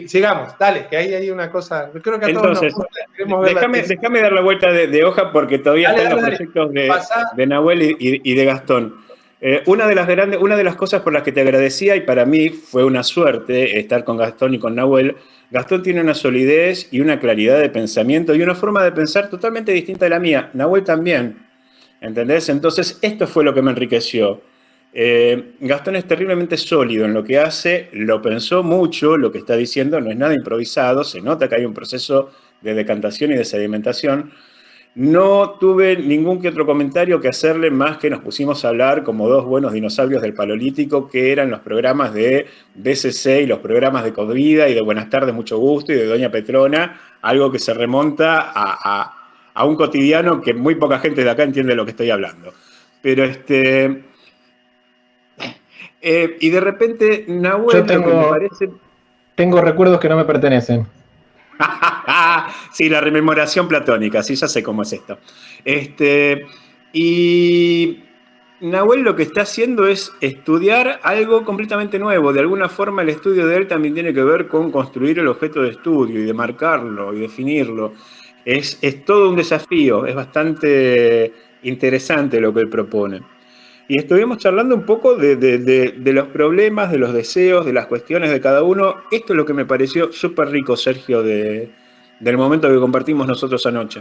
sigamos, dale, que ahí hay una cosa... Creo que a todos Entonces, nos queremos ver la tesis. déjame dar la vuelta de hoja porque todavía están los proyectos de Nahuel y de Gastón. Una de las cosas por las que te agradecía, y para mí fue una suerte estar con Gastón y con Nahuel, Gastón tiene una solidez y una claridad de pensamiento y una forma de pensar totalmente distinta de la mía. Nahuel también, ¿entendés? Entonces, esto fue lo que me enriqueció. Gastón es terriblemente sólido en lo que hace, lo pensó mucho, lo que está diciendo no es nada improvisado, se nota que hay un proceso de decantación y de sedimentación. No tuve ningún que otro comentario que hacerle más que nos pusimos a hablar como dos buenos dinosaurios del Paleolítico, que eran los programas de BCC y los programas de Codvida y de Buenas tardes, mucho gusto y de Doña Petrona, algo que se remonta a un cotidiano que muy poca gente de acá entiende lo que estoy hablando. Pero y de repente Nahuel, Yo lo que me parece... tengo recuerdos que no me pertenecen. Sí, la rememoración platónica, sí, ya sé cómo es esto. Y Nahuel lo que está haciendo es estudiar algo completamente nuevo. De alguna forma el estudio de él también tiene que ver con construir el objeto de estudio y de marcarlo y definirlo. Es todo un desafío, es bastante interesante lo que él propone. Y estuvimos charlando un poco de los problemas, de los deseos, de las cuestiones de cada uno. Esto es lo que me pareció súper rico, Sergio, del momento que compartimos nosotros anoche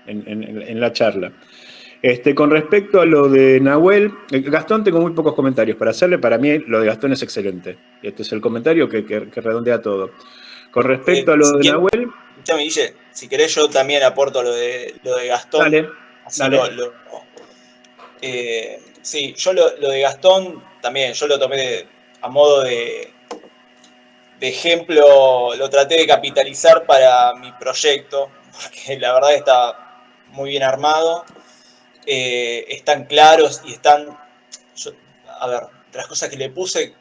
en la charla. Con respecto a lo de Nahuel, Gastón tengo muy pocos comentarios para hacerle. Para mí lo de Gastón es excelente. Este es el comentario que redondea todo. Con respecto a lo de Nahuel... Ya me dice, si querés yo también aporto lo de Gastón. Dale. Sí, yo lo de Gastón también, yo lo tomé a modo de ejemplo, lo traté de capitalizar para mi proyecto, porque la verdad está muy bien armado, están claros y están, a ver, entre las cosas que le puse,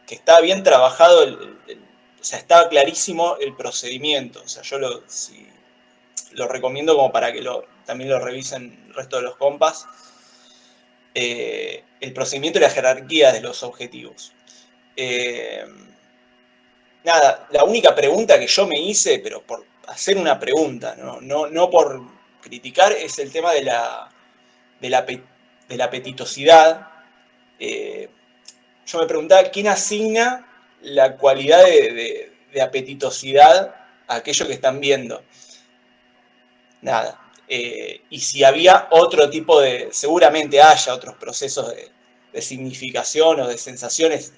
que está bien trabajado, o sea, estaba clarísimo el procedimiento, o sea, yo lo recomiendo como para que también lo revisen el resto de los compas. El procedimiento y la jerarquía de los objetivos. Nada, la única pregunta que yo me hice, pero por hacer una pregunta, no por criticar, es el tema de la apetitosidad. Yo me preguntaba quién asigna la cualidad de apetitosidad a aquello que están viendo. Nada. Y si había otro tipo seguramente haya otros procesos de significación o de sensaciones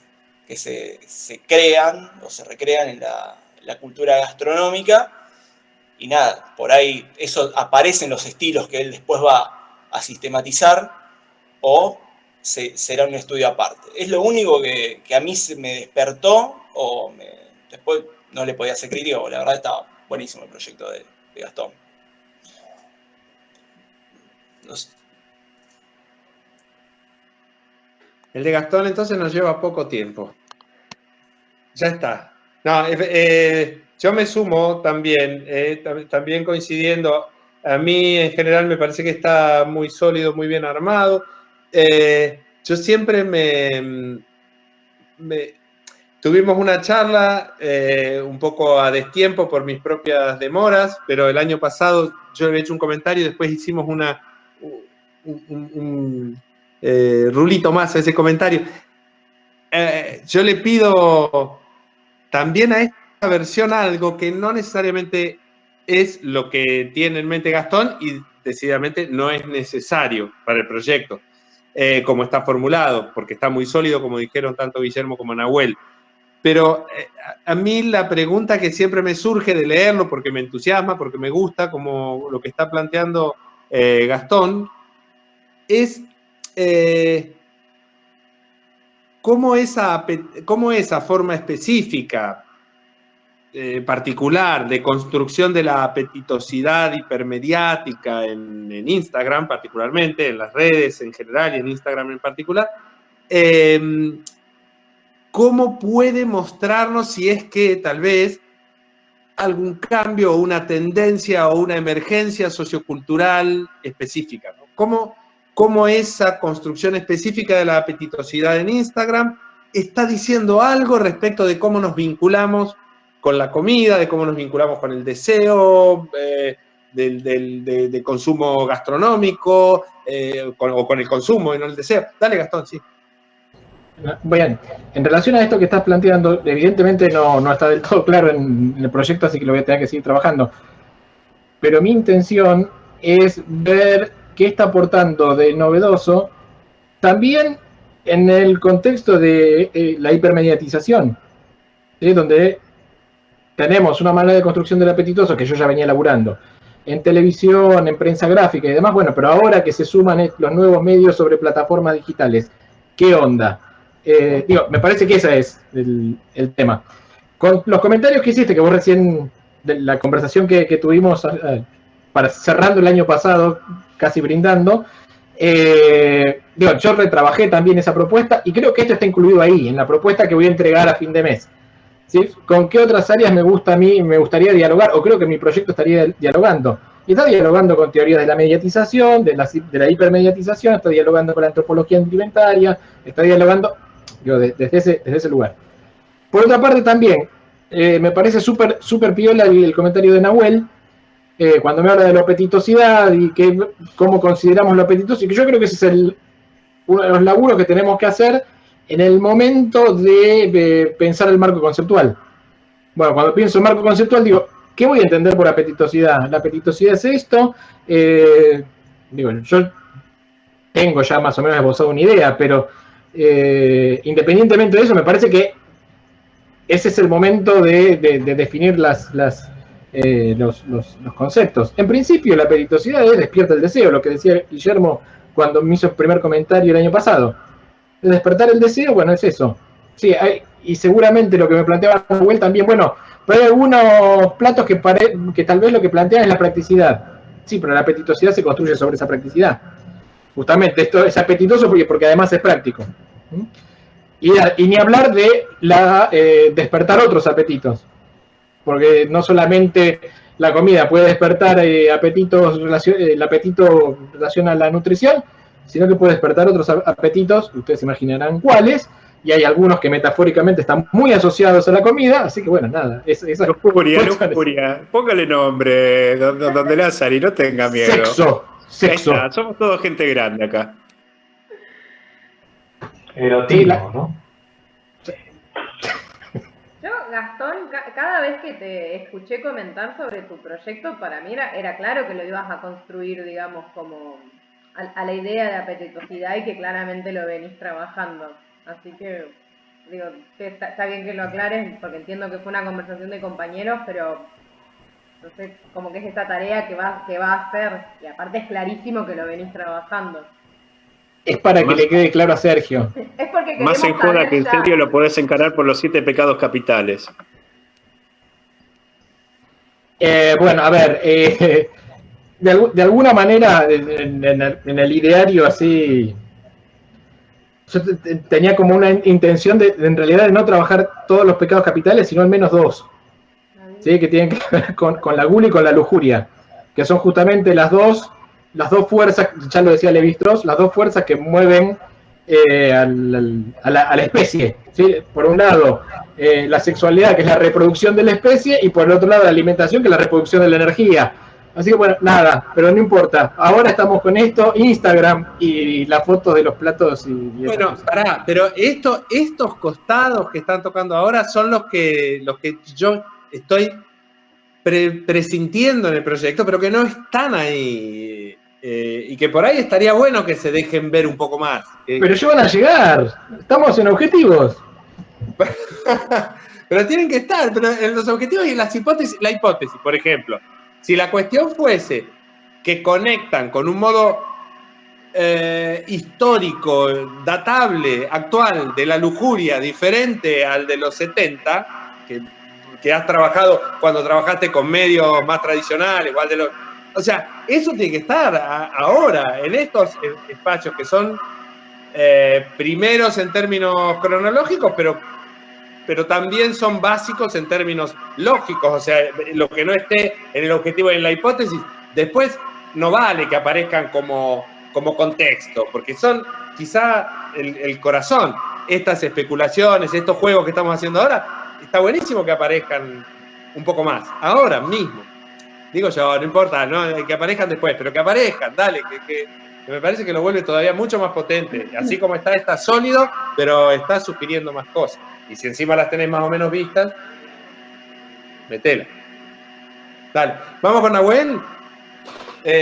que se crean o se recrean en la cultura gastronómica, y nada, por ahí eso aparece en los estilos que él después va a sistematizar, o será un estudio aparte. Es lo único que a mí se me despertó, después no le podía hacer crítico, la verdad estaba buenísimo el proyecto de Gastón. No sé. El de Gastón entonces nos lleva poco tiempo. Ya está. No, yo me sumo también, también coincidiendo. A mí en general me parece que está muy sólido, muy bien armado. Yo siempre tuvimos una charla un poco a destiempo por mis propias demoras, pero el año pasado yo había hecho un comentario y después hicimos un rulito más a ese comentario. Yo le pido también a esta versión algo que no necesariamente es lo que tiene en mente Gastón, y decididamente no es necesario para el proyecto, como está formulado, porque está muy sólido, como dijeron tanto Guillermo como Nahuel. Pero a mí la pregunta que siempre me surge de leerlo, porque me entusiasma, porque me gusta, como lo que está planteando Gastón, es cómo esa forma específica, particular, de construcción de la apetitosidad hipermediática en Instagram particularmente, en las redes en general y en Instagram en particular, cómo puede mostrarnos si es que tal vez algún cambio o una tendencia o una emergencia sociocultural específica, ¿no? ¿Cómo esa construcción específica de la apetitosidad en Instagram está diciendo algo respecto de cómo nos vinculamos con la comida, de cómo nos vinculamos con el deseo, de consumo gastronómico, o con el consumo y no el deseo? Dale, Gastón, sí. Bien, en relación a esto que estás planteando, evidentemente no está del todo claro en el proyecto, así que lo voy a tener que seguir trabajando. Pero mi intención es ver qué está aportando de novedoso, también en el contexto de la hipermediatización, donde tenemos una manera de construcción del apetitoso que yo ya venía elaborando en televisión, en prensa gráfica y demás. Bueno, pero ahora que se suman los nuevos medios sobre plataformas digitales, ¿qué onda? Me parece que ese es el tema. Con los comentarios que hiciste, que vos recién, de la conversación que tuvimos para cerrando el año pasado, casi brindando, yo retrabajé también esa propuesta y creo que esto está incluido ahí, en la propuesta que voy a entregar a fin de mes. ¿Sí? ¿Con qué otras áreas me gustaría dialogar? O creo que mi proyecto estaría dialogando. Y está dialogando con teorías de la mediatización, de la hipermediatización, está dialogando con la antropología alimentaria, está dialogando desde ese lugar. Por otra parte también, me parece súper piola el comentario de Nahuel, cuando me habla de la apetitosidad y cómo consideramos lo apetitoso, y que yo creo que ese es uno de los laburos que tenemos que hacer en el momento de pensar el marco conceptual. Bueno, cuando pienso en marco conceptual digo, ¿qué voy a entender por apetitosidad? La apetitosidad es esto. Yo tengo ya más o menos esbozado una idea, pero independientemente de eso, me parece que ese es el momento de definir los conceptos. En principio, la apetitosidad es despierta el deseo, lo que decía Guillermo cuando me hizo el primer comentario el año pasado. El despertar el deseo, bueno, es eso. Sí, y seguramente lo que me planteaba Nahuel también, bueno, pero hay algunos platos que tal vez lo que plantean es la practicidad. Sí, pero la apetitosidad se construye sobre esa practicidad. Justamente, esto es apetitoso porque además es práctico. Y ni hablar de despertar otros apetitos. Porque no solamente la comida puede despertar el apetito relacionado a la nutrición, sino que puede despertar otros apetitos, ustedes imaginarán cuáles, y hay algunos que metafóricamente están muy asociados a la comida, así que bueno, nada. Lujuria, póngale nombre, donde Lázaro, y no tenga miedo. Sexo. Ahí está, somos todos gente grande acá. Erotismo, ¿no? Yo, Gastón, cada vez que te escuché comentar sobre tu proyecto, para mí era claro que lo ibas a construir, digamos, como a la idea de apetitosidad y que claramente lo venís trabajando. Así que, digo, está bien que lo aclares, porque entiendo que fue una conversación de compañeros, pero no sé, como que es esta tarea que va a hacer, y aparte es clarísimo que lo venís trabajando. Es para que le quede claro a Sergio. Es porque más en joda que en serio lo podés encarar por los 7 pecados capitales. Bueno, a ver, de alguna manera en el ideario así, yo tenía como una intención en realidad de no trabajar todos los pecados capitales, sino al menos 2, ¿sí? Que tienen que ver con la gula y con la lujuria, que son justamente las dos fuerzas, ya lo decía Levi-Strauss, las dos fuerzas que mueven a la especie, ¿sí? Por un lado, la sexualidad, que es la reproducción de la especie, y por el otro lado, la alimentación, que es la reproducción de la energía. Así que bueno, nada, pero no importa. Ahora estamos con esto, Instagram y las fotos de los platos. Bueno, pará, pero estos costados que están tocando ahora son los que yo estoy presintiendo en el proyecto, pero que no están ahí. y que por ahí estaría bueno que se dejen ver un poco más. Pero ya van a llegar, estamos en objetivos. Pero tienen que estar, pero en los objetivos y en las hipótesis, la hipótesis, por ejemplo, si la cuestión fuese que conectan con un modo histórico, datable, actual, de la lujuria, diferente al de los 70, que has trabajado cuando trabajaste con medios más tradicionales, igual de los... O sea, eso tiene que estar ahora, en estos espacios que son primeros en términos cronológicos, pero también son básicos en términos lógicos. O sea, lo que no esté en el objetivo y en la hipótesis, después no vale que aparezcan como contexto, porque son quizá el corazón. Estas especulaciones, estos juegos que estamos haciendo ahora, está buenísimo que aparezcan un poco más, ahora mismo. Digo yo, no importa, ¿no? Que aparezcan después, pero que aparezcan, dale, que me parece que lo vuelve todavía mucho más potente. Así como está sólido, pero está sugiriendo más cosas. Y si encima las tenés más o menos vistas, metela. Dale, vamos con Nahuel.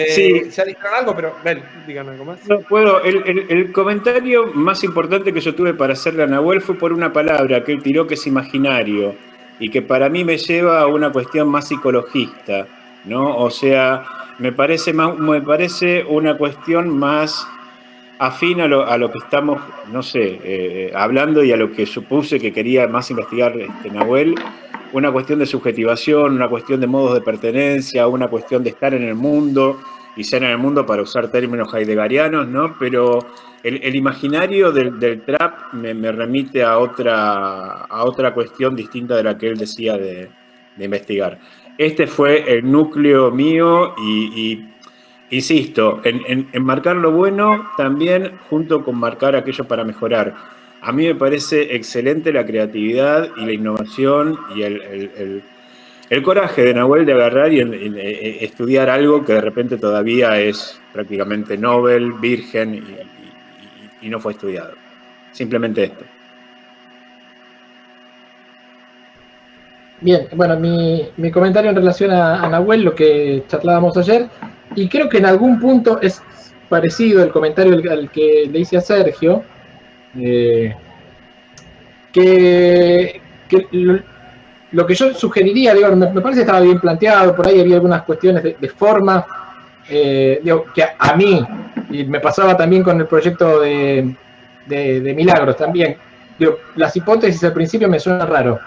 Sí. Ya dijeron algo, pero ven, díganme algo más. No puedo. El comentario más importante que yo tuve para hacerle a Nahuel fue por una palabra que él tiró, que es imaginario, y que para mí me lleva a una cuestión más psicologista, ¿no? O sea, me parece una cuestión más afín a lo que estamos, no sé, hablando, y a lo que supuse que quería más investigar Nahuel. Una cuestión de subjetivación, una cuestión de modos de pertenencia, una cuestión de estar en el mundo y ser en el mundo, para usar términos heideggerianos, ¿no? Pero el imaginario del trap me remite a otra cuestión distinta de la que él decía de investigar. Este fue el núcleo mío y insisto, en marcar lo bueno también, junto con marcar aquello para mejorar. A mí me parece excelente la creatividad y la innovación y el coraje de Nahuel de agarrar y estudiar algo que de repente todavía es prácticamente novel, virgen y no fue estudiado. Simplemente esto. Bien, bueno, mi comentario en relación a Nahuel, lo que charlábamos ayer, y creo que en algún punto es parecido el comentario al que le hice a Sergio, que lo que yo sugeriría, digo, me parece que estaba bien planteado, por ahí había algunas cuestiones de forma, digo, que a mí, y me pasaba también con el proyecto de Milagros también, digo, las hipótesis al principio me suenan raro,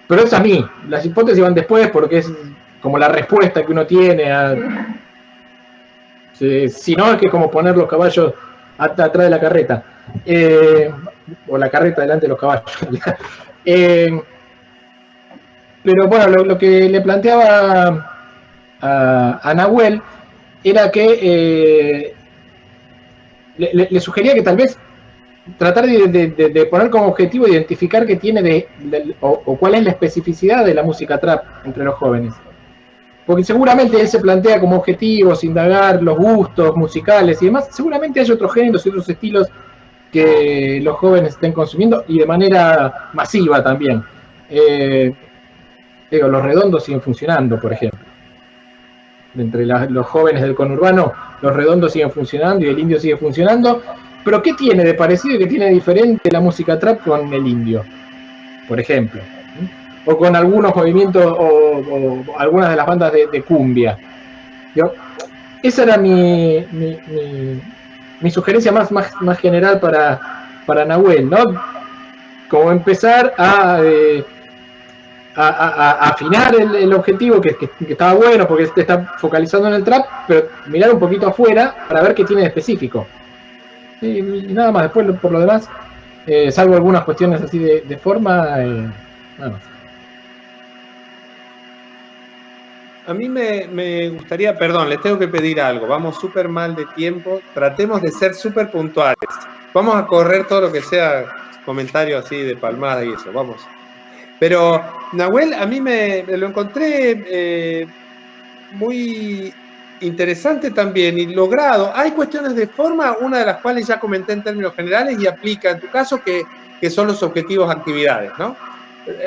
pero es a mí, las hipótesis van después porque es como la respuesta que uno tiene a... Si no, es que como poner los caballos atrás de la carreta, o la carreta delante de los caballos. Pero bueno, lo que le planteaba a Nahuel era que le sugería que tal vez tratar de poner como objetivo identificar qué tiene o cuál es la especificidad de la música trap entre los jóvenes. Porque seguramente él se plantea como objetivos, indagar los gustos musicales y demás. Seguramente hay otros géneros y otros estilos que los jóvenes estén consumiendo y de manera masiva también. Digo, los redondos siguen funcionando, por ejemplo. Entre los jóvenes del conurbano, los redondos siguen funcionando y el indio sigue funcionando. Pero ¿qué tiene de parecido y qué tiene de diferente la música trap con el indio? Por ejemplo. O con algunos movimientos o algunas de las bandas de cumbia. Esa era mi sugerencia más general para Nahuel, ¿no? Como empezar a afinar el objetivo, que estaba bueno porque te está focalizando en el trap, pero mirar un poquito afuera para ver qué tiene de específico. Y nada más, después por lo demás, salvo algunas cuestiones así de forma, nada más. A mí me gustaría, perdón, les tengo que pedir algo, vamos súper mal de tiempo, tratemos de ser súper puntuales, vamos a correr todo lo que sea comentarios así de palmada y eso, vamos. Pero Nahuel, a mí me lo encontré muy interesante también y logrado. Hay cuestiones de forma, una de las cuales ya comenté en términos generales y aplica en tu caso, que son los objetivos actividades, ¿no?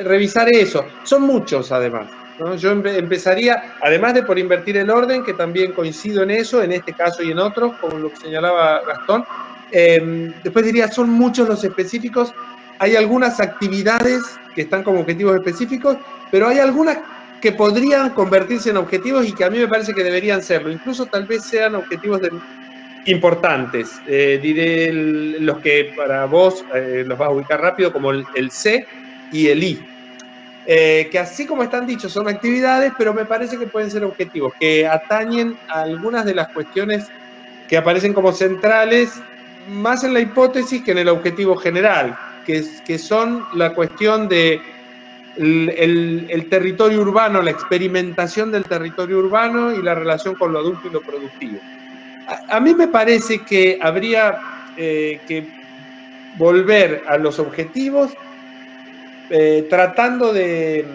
Revisar eso, son muchos además. ¿no? Yo empezaría, además de por invertir el orden, que también coincido en eso, en este caso y en otros, como lo que señalaba Gastón, después diría, son muchos los específicos, hay algunas actividades que están como objetivos específicos, pero hay algunas que podrían convertirse en objetivos y que a mí me parece que deberían serlo, incluso tal vez sean objetivos importantes. Diré los que para vos los vas a ubicar rápido, como el C y el I. Que así como están dichos son actividades, pero me parece que pueden ser objetivos, que atañen a algunas de las cuestiones que aparecen como centrales, más en la hipótesis que en el objetivo general, que son la cuestión de el territorio urbano, la experimentación del territorio urbano y la relación con lo adulto y lo productivo. A mí me parece que habría que volver a los objetivos tratando de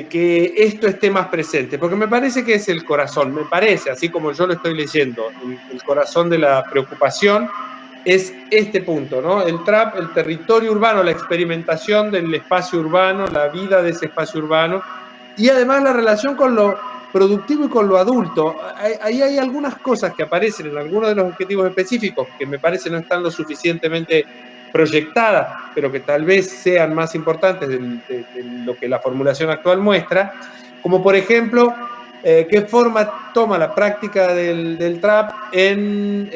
que esto esté más presente, porque me parece que es el corazón, me parece, así como yo lo estoy leyendo, el corazón de la preocupación es este punto, ¿no? El TRAP, el territorio urbano, la experimentación del espacio urbano, la vida de ese espacio urbano, y además la relación con lo productivo y con lo adulto. Ahí hay algunas cosas que aparecen en algunos de los objetivos específicos que me parece no están lo suficientemente proyectadas, pero que tal vez sean más importantes de lo que la formulación actual muestra, como por ejemplo, qué forma toma la práctica del TRAP en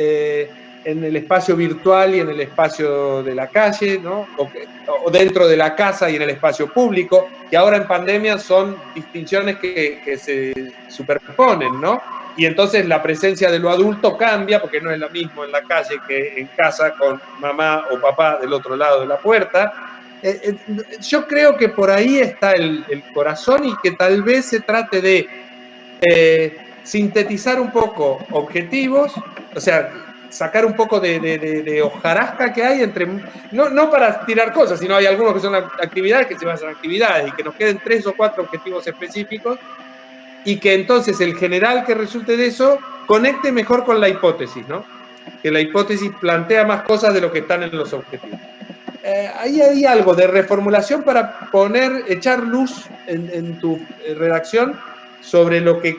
el espacio virtual y en el espacio de la calle, ¿no? O dentro de la casa y en el espacio público, que ahora en pandemia son distinciones que se superponen, ¿no? Y entonces la presencia de lo adulto cambia, porque no es lo mismo en la calle que en casa con mamá o papá del otro lado de la puerta. Yo creo que por ahí está el corazón y que tal vez se trate de sintetizar un poco objetivos, o sea, sacar un poco de hojarasca que hay entre, no para tirar cosas, sino hay algunos que son actividades que se basan en actividades y que nos queden 3 o 4 objetivos específicos y que entonces el general que resulte de eso conecte mejor con la hipótesis, ¿no? Que la hipótesis plantea más cosas de lo que están en los objetivos. Ahí hay algo de reformulación para echar luz en tu redacción sobre lo que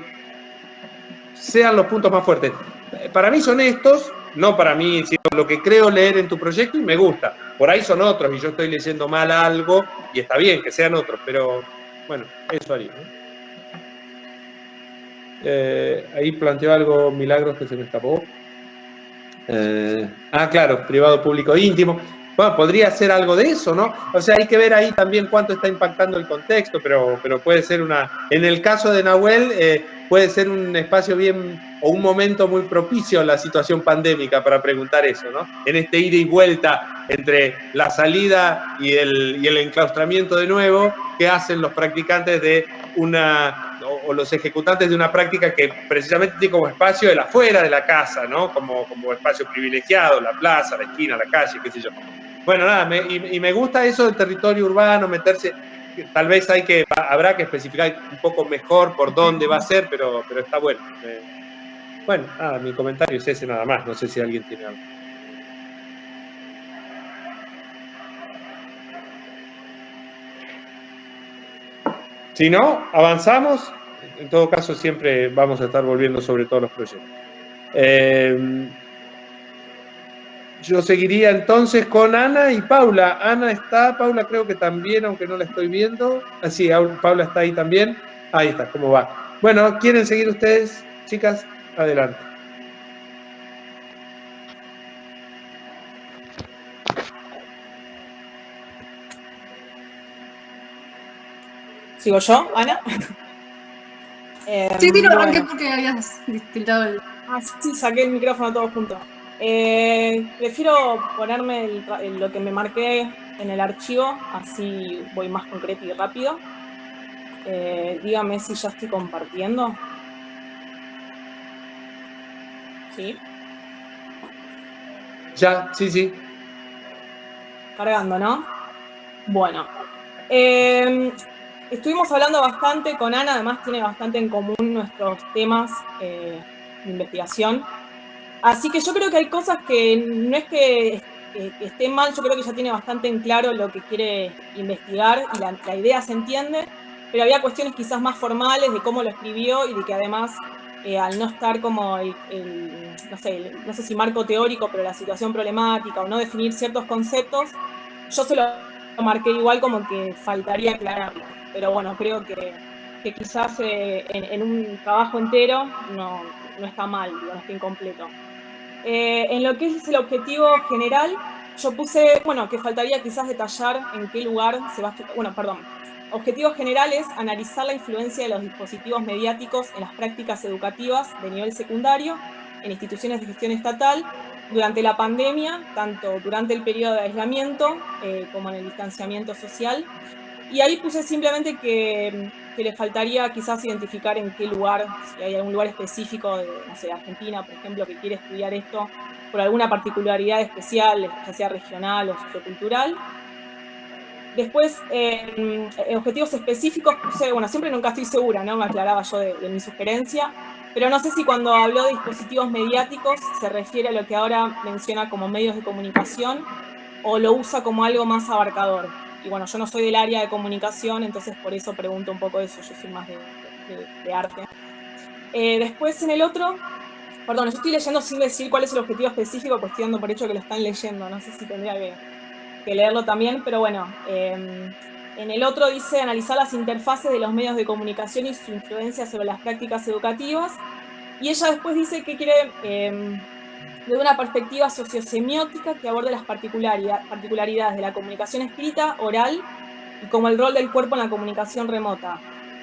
sean los puntos más fuertes. Para mí son estos, no para mí, sino lo que creo leer en tu proyecto y me gusta. Por ahí son otros y yo estoy leyendo mal algo y está bien que sean otros, pero bueno, eso haría, ¿no? Ahí planteó algo, Milagros, que se me escapó. Claro, privado, público, íntimo. Bueno, podría ser algo de eso, ¿no? O sea, hay que ver ahí también cuánto está impactando el contexto, pero puede ser en el caso de Nahuel, puede ser un espacio bien o un momento muy propicio a la situación pandémica para preguntar eso, ¿no? En este ida y vuelta entre la salida y el enclaustramiento de nuevo, ¿qué hacen los practicantes de o los ejecutantes de una práctica que precisamente tiene como espacio el afuera de la casa, ¿no? Como espacio privilegiado, la plaza, la esquina, la calle, qué sé yo. Bueno, nada, me gusta eso del territorio urbano, meterse, tal vez habrá que especificar un poco mejor por dónde va a ser, pero está bueno. Bueno, nada, mi comentario es ese nada más, no sé si alguien tiene algo. Si no, avanzamos. En todo caso, siempre vamos a estar volviendo sobre todos los proyectos. Yo seguiría entonces con Ana y Paula. Ana está, Paula creo que también, aunque no la estoy viendo. Sí, Paula está ahí también. Ahí está, ¿cómo va? Bueno, ¿quieren seguir ustedes, chicas? Adelante. ¿Sigo yo, Ana? Sí, no, arranqué porque habías distilado el... Sí, saqué el micrófono todo junto. Prefiero ponerme lo que me marqué en el archivo, así voy más concreto y rápido. Dígame si ya estoy compartiendo. ¿Sí? Ya, sí. Cargando, ¿no? Bueno. Estuvimos hablando bastante con Ana, además tiene bastante en común nuestros temas de investigación. Así que yo creo que hay cosas que no es que estén mal, yo creo que ya tiene bastante en claro lo que quiere investigar y la idea se entiende. pero había cuestiones quizás más formales de cómo lo escribió y de que además, al no estar como no sé si marco teórico, pero la situación problemática o no definir ciertos conceptos, yo se lo marqué igual como que faltaría aclararlo. Pero bueno, creo que quizás en un trabajo entero no está mal, digo, no está incompleto. En lo que es el objetivo general, yo puse, bueno, que faltaría quizás detallar en qué lugar se va a estudiar. Bueno, perdón. Objetivo general es analizar la influencia de los dispositivos mediáticos en las prácticas educativas de nivel secundario, en instituciones de gestión estatal, durante la pandemia, tanto durante el periodo de aislamiento como en el distanciamiento social. Y ahí puse simplemente que le faltaría quizás identificar en qué lugar, si hay algún lugar específico de, no sé, Argentina, por ejemplo, que quiere estudiar esto por alguna particularidad especial, ya sea regional o sociocultural. Después, objetivos específicos puse, bueno, siempre nunca estoy segura, ¿no? Me aclaraba yo de mi sugerencia, pero no sé si cuando habló de dispositivos mediáticos se refiere a lo que ahora menciona como medios de comunicación o lo usa como algo más abarcador. Y bueno, yo no soy del área de comunicación, entonces por eso pregunto un poco eso, yo soy más de arte. Después en el otro, perdón, yo estoy leyendo sin decir cuál es el objetivo específico, pues estoy dando por hecho que lo están leyendo, no sé si tendría que leerlo también, pero bueno, en el otro dice analizar las interfaces de los medios de comunicación y su influencia sobre las prácticas educativas, y ella después dice que quiere, desde una perspectiva sociosemiótica, que aborde las particularidades de la comunicación escrita, oral, y como el rol del cuerpo en la comunicación remota.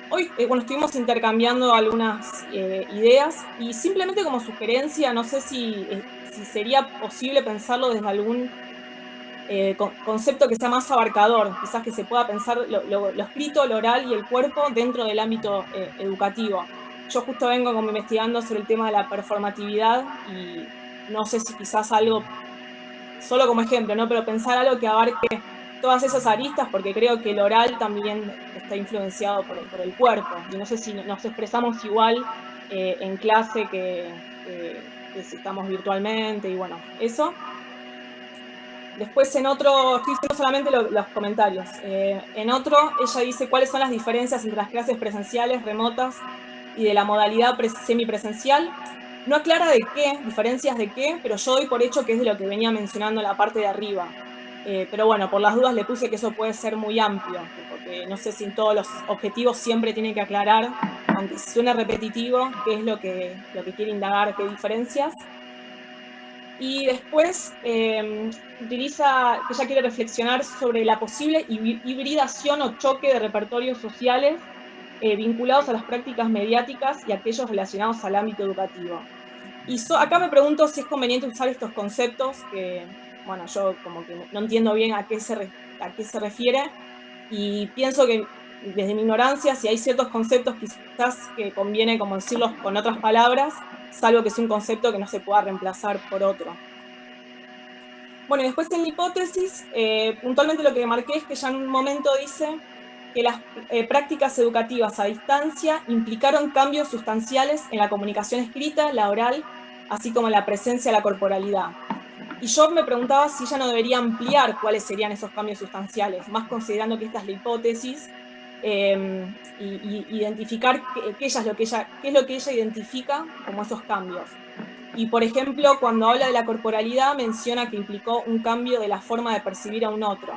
Hoy, bueno, estuvimos intercambiando algunas ideas, y simplemente como sugerencia, no sé si sería posible pensarlo desde algún concepto que sea más abarcador, quizás que se pueda pensar lo escrito, lo oral y el cuerpo dentro del ámbito educativo. Yo justo vengo como investigando sobre el tema de la performatividad y no sé si quizás algo, solo como ejemplo, ¿no? Pero pensar algo que abarque todas esas aristas, porque creo que el oral también está influenciado por el cuerpo, y no sé si nos expresamos igual en clase que si estamos virtualmente, y bueno, eso. Después en otro, estoy diciendo solamente los comentarios. En otro, ella dice cuáles son las diferencias entre las clases presenciales, remotas y de la modalidad semipresencial. No aclara de qué, diferencias de qué, pero yo doy por hecho que es de lo que venía mencionando en la parte de arriba. Pero bueno, por las dudas le puse que eso puede ser muy amplio, porque no sé si en todos los objetivos siempre tiene que aclarar, aunque suene repetitivo, qué es lo que quiere indagar, qué diferencias. Y después utiliza que ella quiere reflexionar sobre la posible hibridación o choque de repertorios sociales vinculados a las prácticas mediáticas y aquellos relacionados al ámbito educativo. Y acá me pregunto si es conveniente usar estos conceptos que, bueno, yo como que no entiendo bien a qué se refiere, y pienso que desde mi ignorancia, si hay ciertos conceptos quizás que conviene como decirlos con otras palabras, salvo que sea un concepto que no se pueda reemplazar por otro. Bueno, y después en la hipótesis, puntualmente lo que marqué es que ya en un momento dice que las prácticas educativas a distancia implicaron cambios sustanciales en la comunicación escrita, la oral, así como en la presencia de la corporalidad. Y yo me preguntaba si ella no debería ampliar cuáles serían esos cambios sustanciales, más considerando que esta es la hipótesis, y identificar qué es lo que ella identifica como esos cambios. Y por ejemplo, cuando habla de la corporalidad, menciona que implicó un cambio de la forma de percibir a un otro.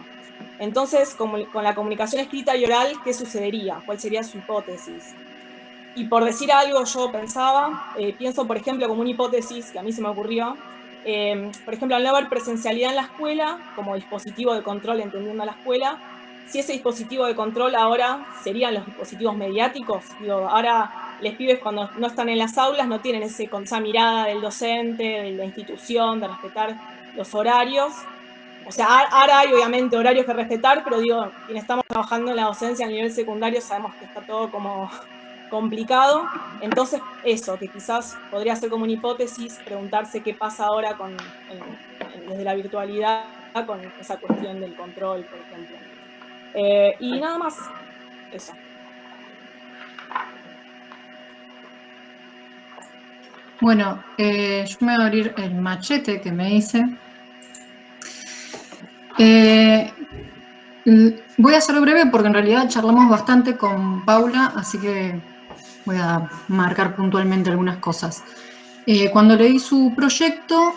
Entonces, con la comunicación escrita y oral, ¿qué sucedería? ¿Cuál sería su hipótesis? Y por decir algo, yo pienso, por ejemplo, como una hipótesis que a mí se me ocurrió, por ejemplo, al no haber presencialidad en la escuela, como dispositivo de control, entendiendo la escuela, si ese dispositivo de control ahora serían los dispositivos mediáticos, digo, ahora los pibes cuando no están en las aulas no tienen esa mirada del docente, de la institución, de respetar los horarios. O sea, ahora hay obviamente horarios que respetar, pero digo, quienes estamos trabajando en la docencia a nivel secundario sabemos que está todo como complicado. Entonces, eso, que quizás podría ser como una hipótesis, preguntarse qué pasa ahora desde la virtualidad con esa cuestión del control, por ejemplo. Y nada más, eso. Bueno, yo me voy a abrir el machete que me hice. Voy a ser breve porque en realidad charlamos bastante con Paula, así que voy a marcar puntualmente algunas cosas. Cuando leí su proyecto,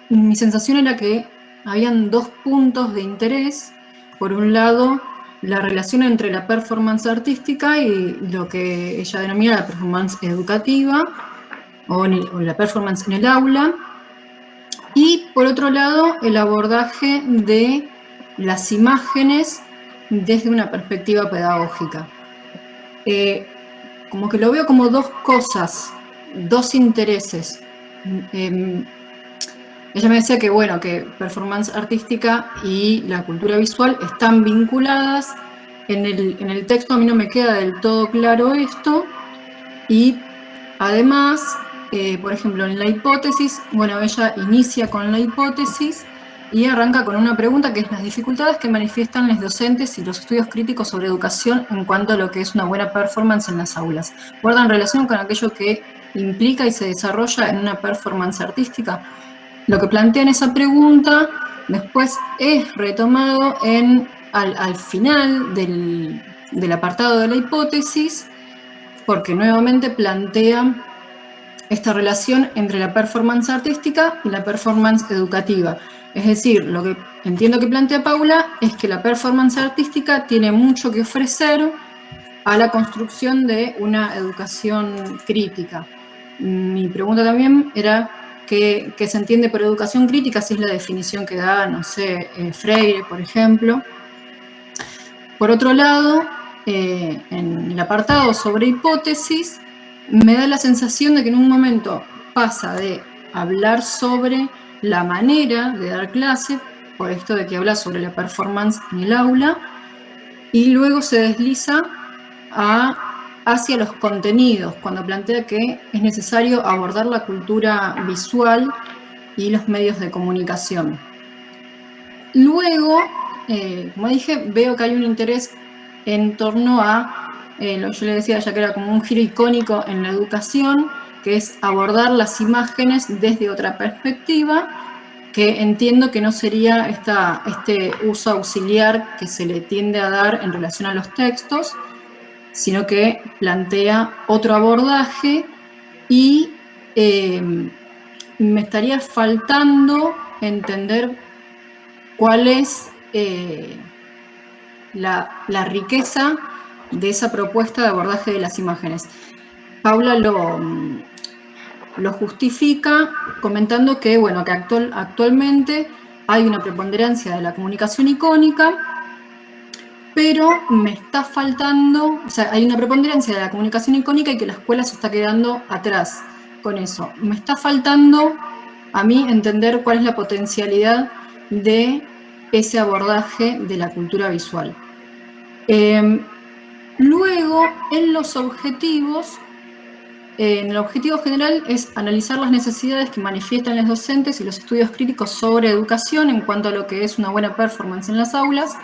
mi sensación era que habían dos puntos de interés. Por un lado, la relación entre la performance artística y lo que ella denomina la performance educativa o la performance en el aula. Y por otro lado, el abordaje de las imágenes desde una perspectiva pedagógica. Como que lo veo como dos cosas, dos intereses. Ella me decía que, bueno, que performance artística y la cultura visual están vinculadas. En el texto a mí no me queda del todo claro esto. Y además, por ejemplo, en la hipótesis, bueno, ella inicia con la hipótesis y arranca con una pregunta que es las dificultades que manifiestan los docentes y los estudios críticos sobre educación en cuanto a lo que es una buena performance en las aulas. ¿Guardan relación con aquello que implica y se desarrolla en una performance artística? Lo que plantea en esa pregunta después es retomado al final del apartado de la hipótesis, porque nuevamente plantea esta relación entre la performance artística y la performance educativa. Es decir, lo que entiendo que plantea Paula es que la performance artística tiene mucho que ofrecer a la construcción de una educación crítica. Mi pregunta también era qué se entiende por educación crítica, si es la definición que da, no sé, Freire, por ejemplo. Por otro lado, en el apartado sobre hipótesis, me da la sensación de que en un momento pasa de hablar sobre la manera de dar clase, por esto de que habla sobre la performance en el aula, y luego se desliza hacia los contenidos, cuando plantea que es necesario abordar la cultura visual y los medios de comunicación. Luego, como dije, veo que hay un interés en torno a lo que yo le decía ya que era como un giro icónico en la educación, que es abordar las imágenes desde otra perspectiva, que entiendo que no sería este uso auxiliar que se le tiende a dar en relación a los textos, sino que plantea otro abordaje y me estaría faltando entender cuál es la riqueza de esa propuesta de abordaje de las imágenes. Paula lo justifica comentando que, bueno, que actualmente hay una preponderancia de la comunicación icónica, pero me está faltando, o sea, hay una preponderancia de la comunicación icónica y que la escuela se está quedando atrás con eso. Me está faltando a mí entender cuál es la potencialidad de ese abordaje de la cultura visual. Luego, en los objetivos, en el objetivo general es analizar las necesidades que manifiestan los docentes y los estudios críticos sobre educación en cuanto a lo que es una buena performance en las aulas,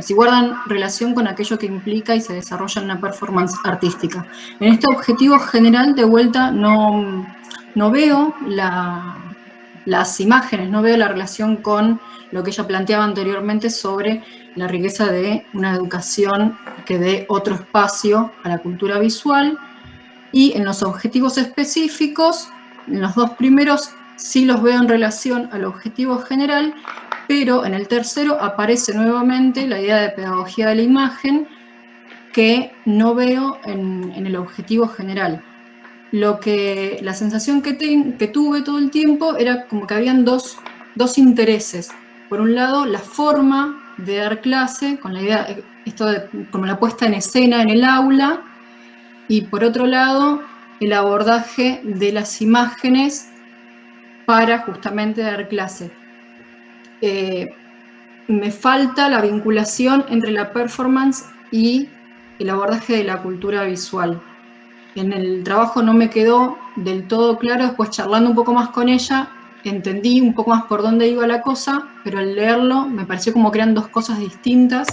si guardan relación con aquello que implica y se desarrolla en una performance artística. En este objetivo general, de vuelta, no veo las imágenes, no veo la relación con lo que ella planteaba anteriormente sobre la riqueza de una educación que dé otro espacio a la cultura visual. Y en los objetivos específicos, en los dos primeros sí los veo en relación al objetivo general, pero en el tercero aparece nuevamente la idea de pedagogía de la imagen que no veo en el objetivo general. La sensación que tuve todo el tiempo era como que habían dos intereses. Por un lado, la forma de dar clase, con la idea, esto de como la puesta en escena en el aula, y por otro lado, el abordaje de las imágenes para justamente dar clase. Me falta la vinculación entre la performance y el abordaje de la cultura visual. En el trabajo no me quedó del todo claro, después charlando un poco más con ella, entendí un poco más por dónde iba la cosa, pero al leerlo me pareció como que eran dos cosas distintas,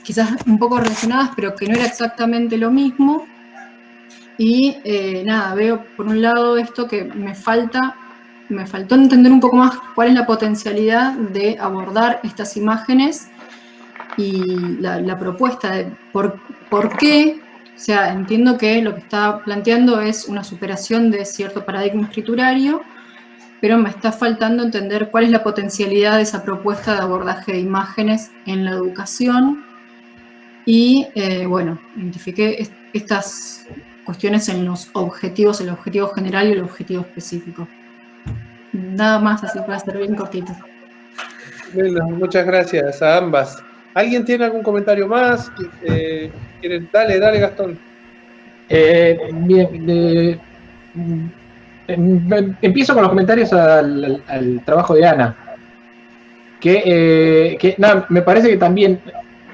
quizás un poco relacionadas, pero que no era exactamente lo mismo. Y nada, veo por un lado esto que me faltó entender un poco más cuál es la potencialidad de abordar estas imágenes y la propuesta de por qué. O sea, entiendo que lo que está planteando es una superación de cierto paradigma escriturario, pero me está faltando entender cuál es la potencialidad de esa propuesta de abordaje de imágenes en la educación. Y bueno, identifiqué estas cuestiones en los objetivos, el objetivo general y el objetivo específico. Nada más, así para ser bien cortito. Bueno, muchas gracias a ambas. ¿Alguien tiene algún comentario más? Dale, Gastón. Bien, empiezo con los comentarios al trabajo de Ana. Que nada, me parece que también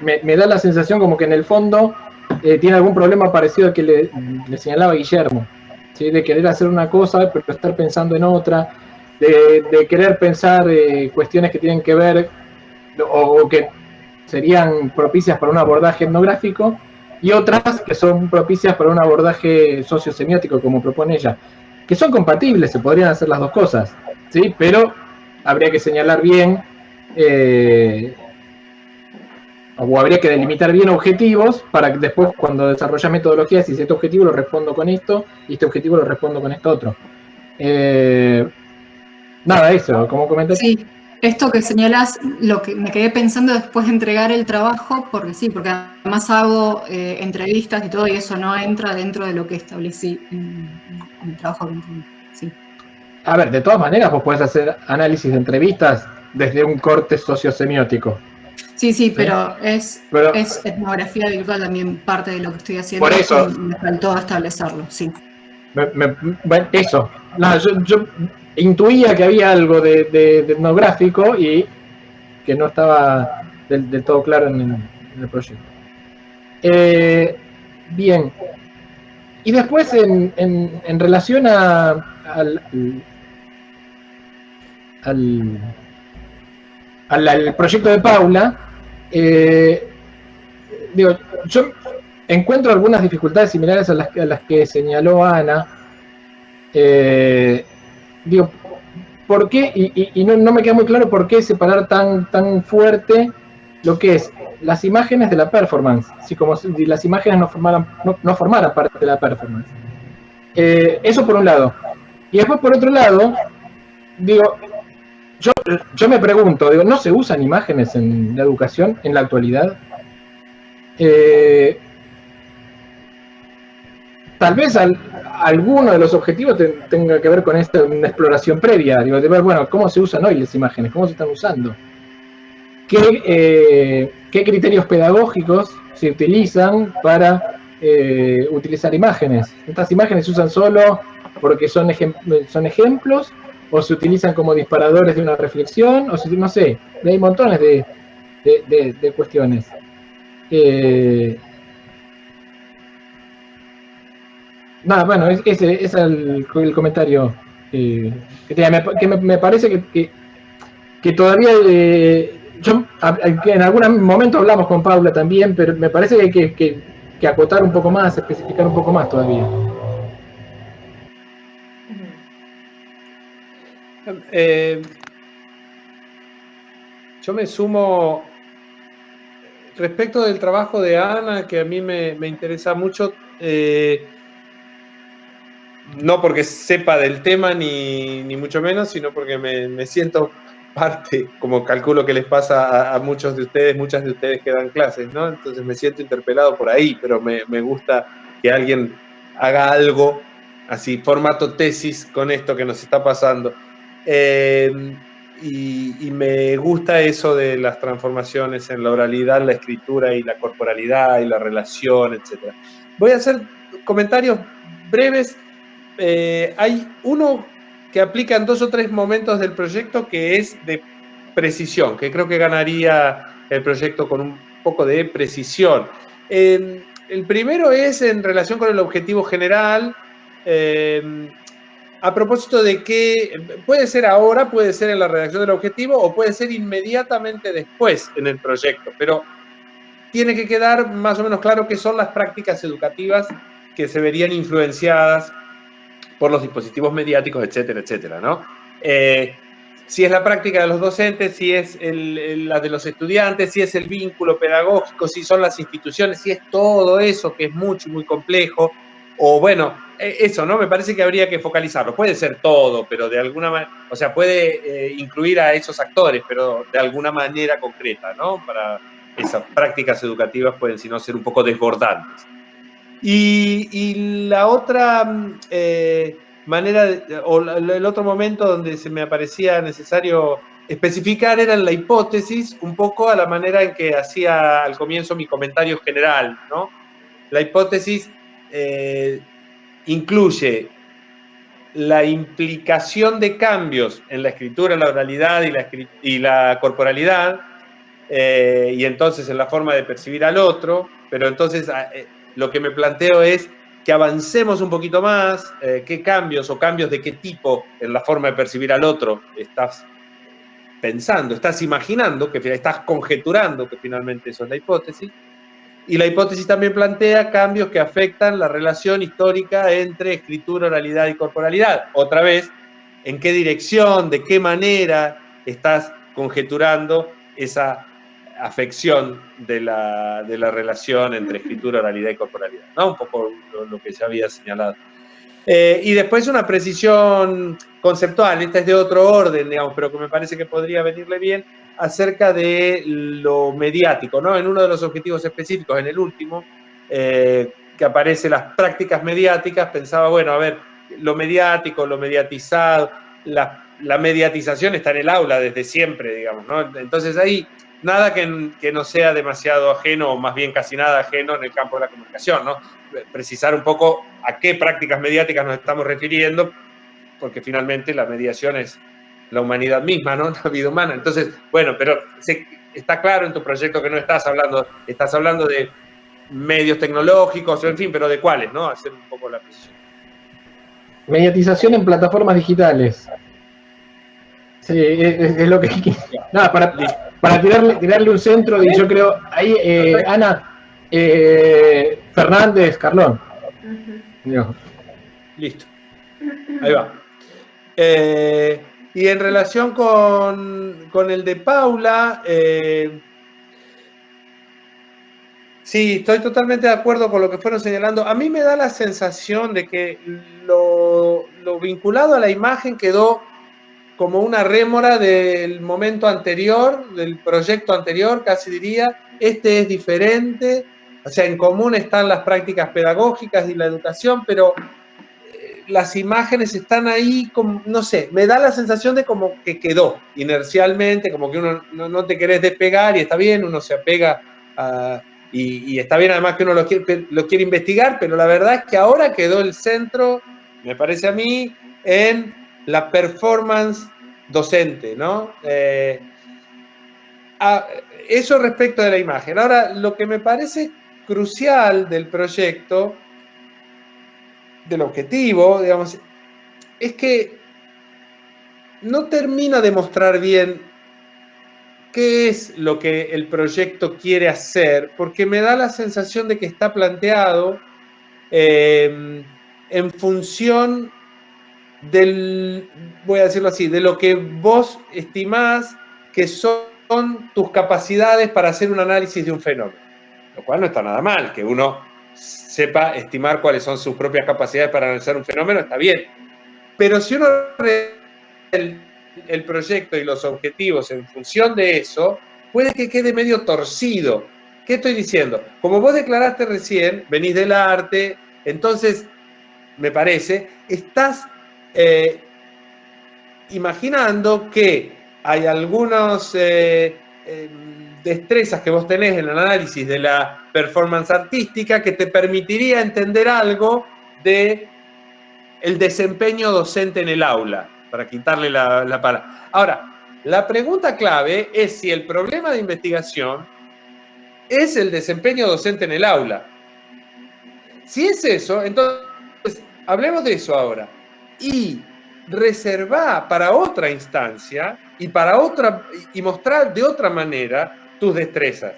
me da la sensación como que en el fondo tiene algún problema parecido al que le señalaba Guillermo, ¿sí? De querer hacer una cosa pero estar pensando en otra, de querer pensar cuestiones que tienen que ver o que serían propicias para un abordaje etnográfico y otras que son propicias para un abordaje sociosemiótico, como propone ella, que son compatibles, se podrían hacer las dos cosas, ¿sí? Pero habría que señalar bien o habría que delimitar bien objetivos para que después, cuando desarrollas metodologías, si este objetivo lo respondo con esto y este objetivo lo respondo con esto otro. Nada, eso, como comentario. Sí, esto que señalás, lo que me quedé pensando después de entregar el trabajo, porque sí, porque además hago entrevistas y todo, y eso no entra dentro de lo que establecí en el trabajo que entregué. Sí. A ver, de todas maneras, vos podés hacer análisis de entrevistas desde un corte sociosemiótico. Sí, pero es etnografía virtual también parte de lo que estoy haciendo. Por eso. Me faltó establecerlo, sí. Eso. No, yo intuía que había algo de etnográfico y que no estaba del todo claro en el proyecto. Bien. Y después, en relación al proyecto de Paula, digo, yo encuentro algunas dificultades similares a las que señaló Ana. Digo, ¿por qué? Y no me queda muy claro por qué separar tan fuerte lo que es las imágenes de la performance, así como si las imágenes no formaran parte de la performance. Eso por un lado. Y después por otro lado, digo, yo me pregunto, digo, ¿no se usan imágenes en la educación en la actualidad? Tal vez alguno de los objetivos tenga que ver con una exploración previa, digo, de ver, bueno, cómo se usan hoy las imágenes, cómo se están usando, qué criterios pedagógicos se utilizan para utilizar imágenes. ¿Estas imágenes se usan solo porque son ejemplos o se utilizan como disparadores de una reflexión? O si, no sé, hay montones de cuestiones. Nada, bueno, ese es el comentario que me parece que todavía que en algún momento hablamos con Paula también, pero me parece que hay que acotar un poco más, especificar un poco más todavía. Yo me sumo respecto del trabajo de Ana, que a mí me interesa mucho, no porque sepa del tema ni mucho menos, sino porque me siento parte, como calculo que les pasa a muchos de ustedes, muchas de ustedes que dan clases, ¿no? Entonces me siento interpelado por ahí, pero me gusta que alguien haga algo así, formato tesis con esto que nos está pasando. Y me gusta eso de las transformaciones en la oralidad, la escritura y la corporalidad y la relación, etc. Voy a hacer comentarios breves. Hay uno que aplica en 2 o 3 momentos del proyecto que es de precisión, que creo que ganaría el proyecto con un poco de precisión. El primero es en relación con el objetivo general, a propósito de que puede ser ahora, puede ser en la redacción del objetivo o puede ser inmediatamente después en el proyecto, pero tiene que quedar más o menos claro qué son las prácticas educativas que se verían influenciadas por los dispositivos mediáticos, etcétera, etcétera, ¿no? si es la práctica de los docentes, si es la de los estudiantes, si es el vínculo pedagógico, si son las instituciones, si es todo eso que es mucho y muy complejo, o bueno, eso, ¿no? Me parece que habría que focalizarlo. Puede ser todo, pero de alguna manera, o sea, puede incluir a esos actores, pero de alguna manera concreta, ¿no? Para esas prácticas educativas pueden, si no, ser un poco desbordantes. Y la otra manera, o el otro momento donde se me parecía necesario especificar era en la hipótesis, un poco a la manera en que hacía al comienzo mi comentario general, ¿no? La hipótesis incluye la implicación de cambios en la escritura, la oralidad y la corporalidad, y entonces en la forma de percibir al otro, pero entonces lo que me planteo es que avancemos un poquito más, qué cambios o cambios de qué tipo en la forma de percibir al otro estás pensando, estás imaginando, que estás conjeturando, que finalmente eso es la hipótesis. Y la hipótesis también plantea cambios que afectan la relación histórica entre escritura, oralidad y corporalidad. Otra vez, ¿en qué dirección, de qué manera estás conjeturando esa afección de la relación entre escritura, oralidad y corporalidad? ¿No? Un poco lo que ya había señalado. Y después una precisión conceptual, esta es de otro orden, digamos, pero que me parece que podría venirle bien, acerca de lo mediático, ¿no? En uno de los objetivos específicos, en el último, que aparece las prácticas mediáticas, pensaba, bueno, a ver, lo mediático, lo mediatizado, la mediatización está en el aula desde siempre, digamos, ¿no? Entonces ahí nada que no sea demasiado ajeno, o más bien casi nada ajeno en el campo de la comunicación, ¿no? Precisar un poco a qué prácticas mediáticas nos estamos refiriendo, porque finalmente la mediación es la humanidad misma, ¿no? La vida humana. Entonces, bueno, pero está claro en tu proyecto que no estás hablando de medios tecnológicos, en fin, pero ¿de cuáles, no? Hacer un poco la precisión. Mediatización en plataformas digitales. Sí, es lo que... Nada, para tirarle un centro, y yo creo, ahí, Ana, Fernández, Carlón. Listo. Ahí va. Y en relación con el de Paula, sí, estoy totalmente de acuerdo con lo que fueron señalando. A mí me da la sensación de que lo vinculado a la imagen quedó como una rémora del momento anterior, del proyecto anterior, casi diría. Este es diferente, o sea, en común están las prácticas pedagógicas y la educación, pero las imágenes están ahí, como, no sé, me da la sensación de como que quedó inercialmente, como que uno no te querés despegar y está bien, uno se apega a... Y está bien además que uno lo quiere investigar, pero la verdad es que ahora quedó el centro, me parece a mí, en la performance docente, ¿no? Eso respecto de la imagen. Ahora, lo que me parece crucial del proyecto, del objetivo, digamos, es que no termina de mostrar bien qué es lo que el proyecto quiere hacer, porque me da la sensación de que está planteado en función voy a decirlo así, de lo que vos estimás que son tus capacidades para hacer un análisis de un fenómeno. Lo cual no está nada mal, que uno sepa estimar cuáles son sus propias capacidades para analizar un fenómeno, está bien. Pero si uno el proyecto y los objetivos en función de eso, puede que quede medio torcido. ¿Qué estoy diciendo? Como vos declaraste recién, venís del arte, entonces, me parece, estás imaginando que hay algunas destrezas que vos tenés en el análisis de la performance artística que te permitiría entender algo de el desempeño docente en el aula, para quitarle la palabra. Ahora, la pregunta clave es si el problema de investigación es el desempeño docente en el aula. Si es eso, entonces hablemos de eso ahora. Y reservar para otra instancia y mostrar de otra manera tus destrezas.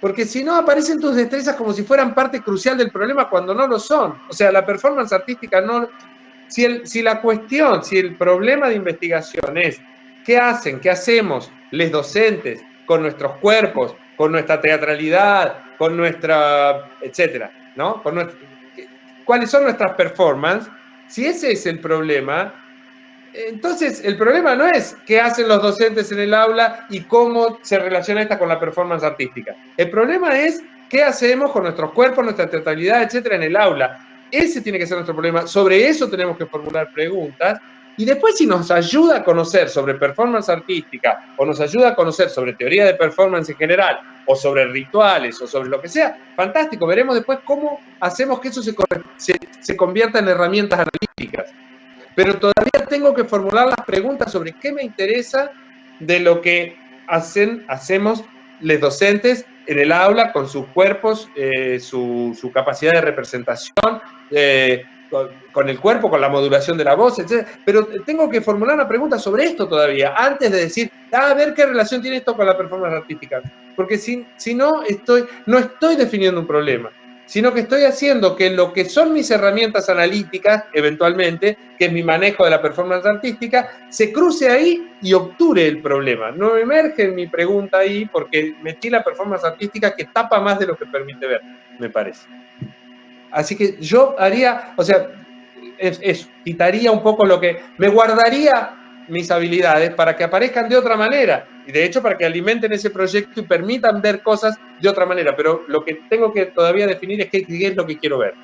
Porque si no, aparecen tus destrezas como si fueran parte crucial del problema cuando no lo son. O sea, la performance artística no... Si el problema de investigación es ¿qué hacen? ¿Qué hacemos les docentes con nuestros cuerpos, con nuestra teatralidad, con nuestra, etcétera, ¿no? ¿Cuáles son nuestras performances? Si ese es el problema, entonces el problema no es qué hacen los docentes en el aula y cómo se relaciona esta con la performance artística. El problema es qué hacemos con nuestros cuerpos, nuestra teatralidad, etcétera, en el aula. Ese tiene que ser nuestro problema. Sobre eso tenemos que formular preguntas. Y después, si nos ayuda a conocer sobre performance artística o nos ayuda a conocer sobre teoría de performance en general o sobre rituales o sobre lo que sea, fantástico. Veremos después cómo hacemos que eso se convierta en herramientas analíticas. Pero todavía tengo que formular las preguntas sobre qué me interesa de lo que hacemos los docentes en el aula con sus cuerpos, su capacidad de representación, con el cuerpo, con la modulación de la voz, etc. Pero tengo que formular una pregunta sobre esto todavía, antes de decir, a ver qué relación tiene esto con la performance artística. Porque si no estoy definiendo un problema, sino que estoy haciendo que lo que son mis herramientas analíticas, eventualmente, que es mi manejo de la performance artística, se cruce ahí y obture el problema. No emerge en mi pregunta ahí porque metí la performance artística que tapa más de lo que permite ver, me parece. Así que yo haría, o sea, quitaría un poco me guardaría mis habilidades para que aparezcan de otra manera, y de hecho para que alimenten ese proyecto y permitan ver cosas de otra manera, pero lo que tengo que todavía definir es qué es lo que quiero ver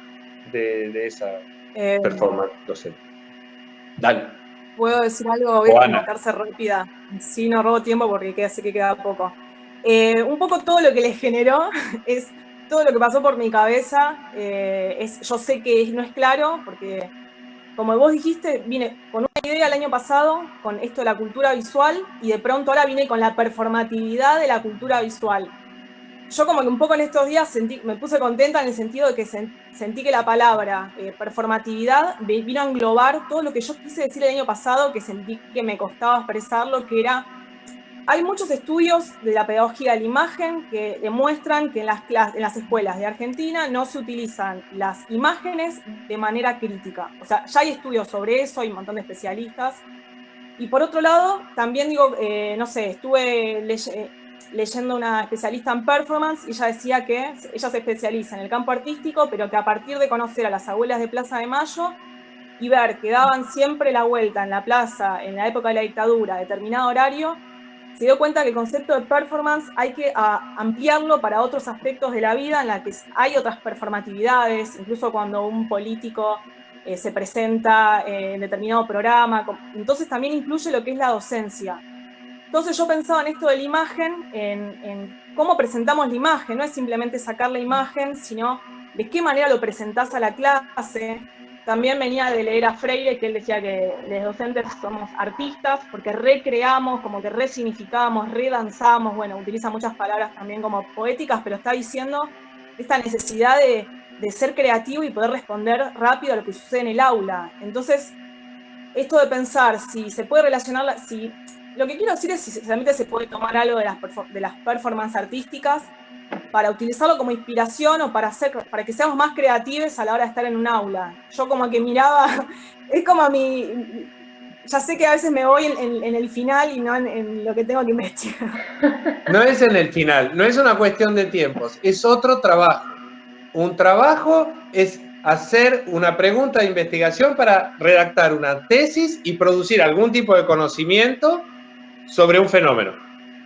de esa performance docente. Dale. ¿Puedo decir algo? Voy a intentarse rápida, si no robo tiempo porque sé que queda poco. Un poco todo lo que les generó es todo lo que pasó por mi cabeza. Yo sé que no es claro porque, como vos dijiste, vine con una idea el año pasado con esto de la cultura visual y de pronto ahora vine con la performatividad de la cultura visual. Yo como que un poco en estos días me puse contenta en el sentido de que sentí que la palabra performatividad vino a englobar todo lo que yo quise decir el año pasado, que sentí que me costaba expresarlo, que era... Hay muchos estudios de la pedagogía de la imagen que demuestran que en las escuelas de Argentina no se utilizan las imágenes de manera crítica. O sea, ya hay estudios sobre eso, hay un montón de especialistas. Y por otro lado, también digo, no sé, estuve leyendo una especialista en performance y ella decía que ella se especializa en el campo artístico, pero que a partir de conocer a las abuelas de Plaza de Mayo y ver que daban siempre la vuelta en la plaza en la época de la dictadura a determinado horario, se dio cuenta que el concepto de performance hay que ampliarlo para otros aspectos de la vida en la que hay otras performatividades, incluso cuando un político se presenta en determinado programa, entonces también incluye lo que es la docencia. Entonces yo pensaba en esto de la imagen, en cómo presentamos la imagen, no es simplemente sacar la imagen, sino de qué manera lo presentás a la clase. También venía de leer a Freire, que él decía que los docentes somos artistas, porque recreamos, como que resignificamos, redanzamos, bueno, utiliza muchas palabras también como poéticas, pero está diciendo esta necesidad de ser creativo y poder responder rápido a lo que sucede en el aula. Entonces, esto de pensar si se puede relacionar, lo que quiero decir es si realmente se puede tomar algo de las performances artísticas para utilizarlo como inspiración o para que seamos más creativos a la hora de estar en un aula. Yo como que miraba, es como ya sé que a veces me voy en el final y no en lo que tengo que investigar. No es en el final, no es una cuestión de tiempos, es otro trabajo. Un trabajo es hacer una pregunta de investigación para redactar una tesis y producir algún tipo de conocimiento sobre un fenómeno.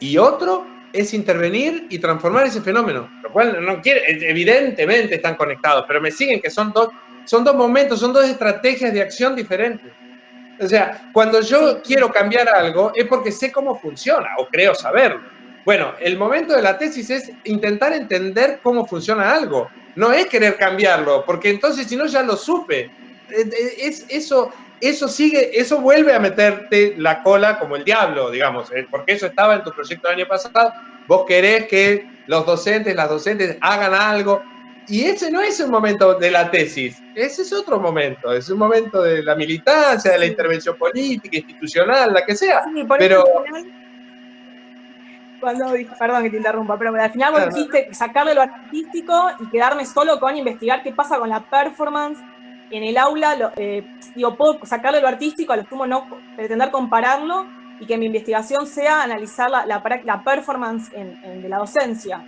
Y otro es intervenir y transformar ese fenómeno, lo cual evidentemente están conectados, pero me siguen que son dos momentos, son dos estrategias de acción diferentes. O sea, cuando yo quiero cambiar algo es porque sé cómo funciona o creo saberlo. Bueno, el momento de la tesis es intentar entender cómo funciona algo, no es querer cambiarlo, porque entonces si no ya lo supe. Eso vuelve a meterte la cola como el diablo, digamos, porque eso estaba en tu proyecto del año pasado. Vos querés que los docentes, las docentes hagan algo, y ese no es un momento de la tesis, ese es otro momento, es un momento de la militancia, de la intervención política, institucional, la que sea. Sí, pero perdón que te interrumpa, pero al final vos dijiste sacarle lo artístico y quedarme solo con investigar qué pasa con la performance en el aula. Puedo sacarle lo artístico, a lo sumo no pretender compararlo, y que mi investigación sea analizar la performance de la docencia.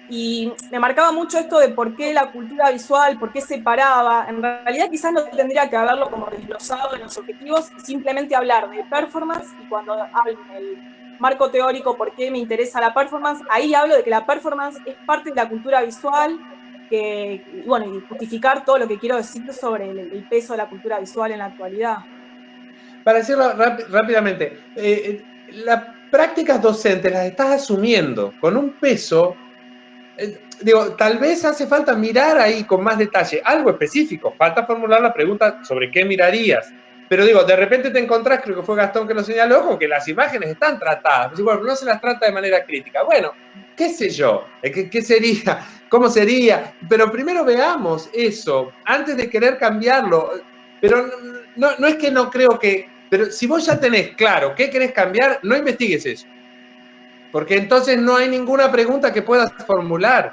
Y me marcaba mucho esto de por qué la cultura visual, por qué separaba. En realidad quizás no tendría que haberlo como desglosado en los objetivos, simplemente hablar de performance, y cuando hablo en el marco teórico por qué me interesa la performance, ahí hablo de que la performance es parte de la cultura visual, y justificar todo lo que quiero decir sobre el peso de la cultura visual en la actualidad. Para decirlo rápidamente, las prácticas docentes las estás asumiendo con un peso. Tal vez hace falta mirar ahí con más detalle, algo específico, falta formular la pregunta sobre qué mirarías. Pero de repente te encontrás, creo que fue Gastón que lo señaló, con que las imágenes están tratadas. Bueno, no se las trata de manera crítica. Bueno, qué sé yo, ¿qué sería? ¿Cómo sería? Pero primero veamos eso, antes de querer cambiarlo. Pero no es que no creo que... Pero si vos ya tenés claro qué querés cambiar, no investigues eso. Porque entonces no hay ninguna pregunta que puedas formular.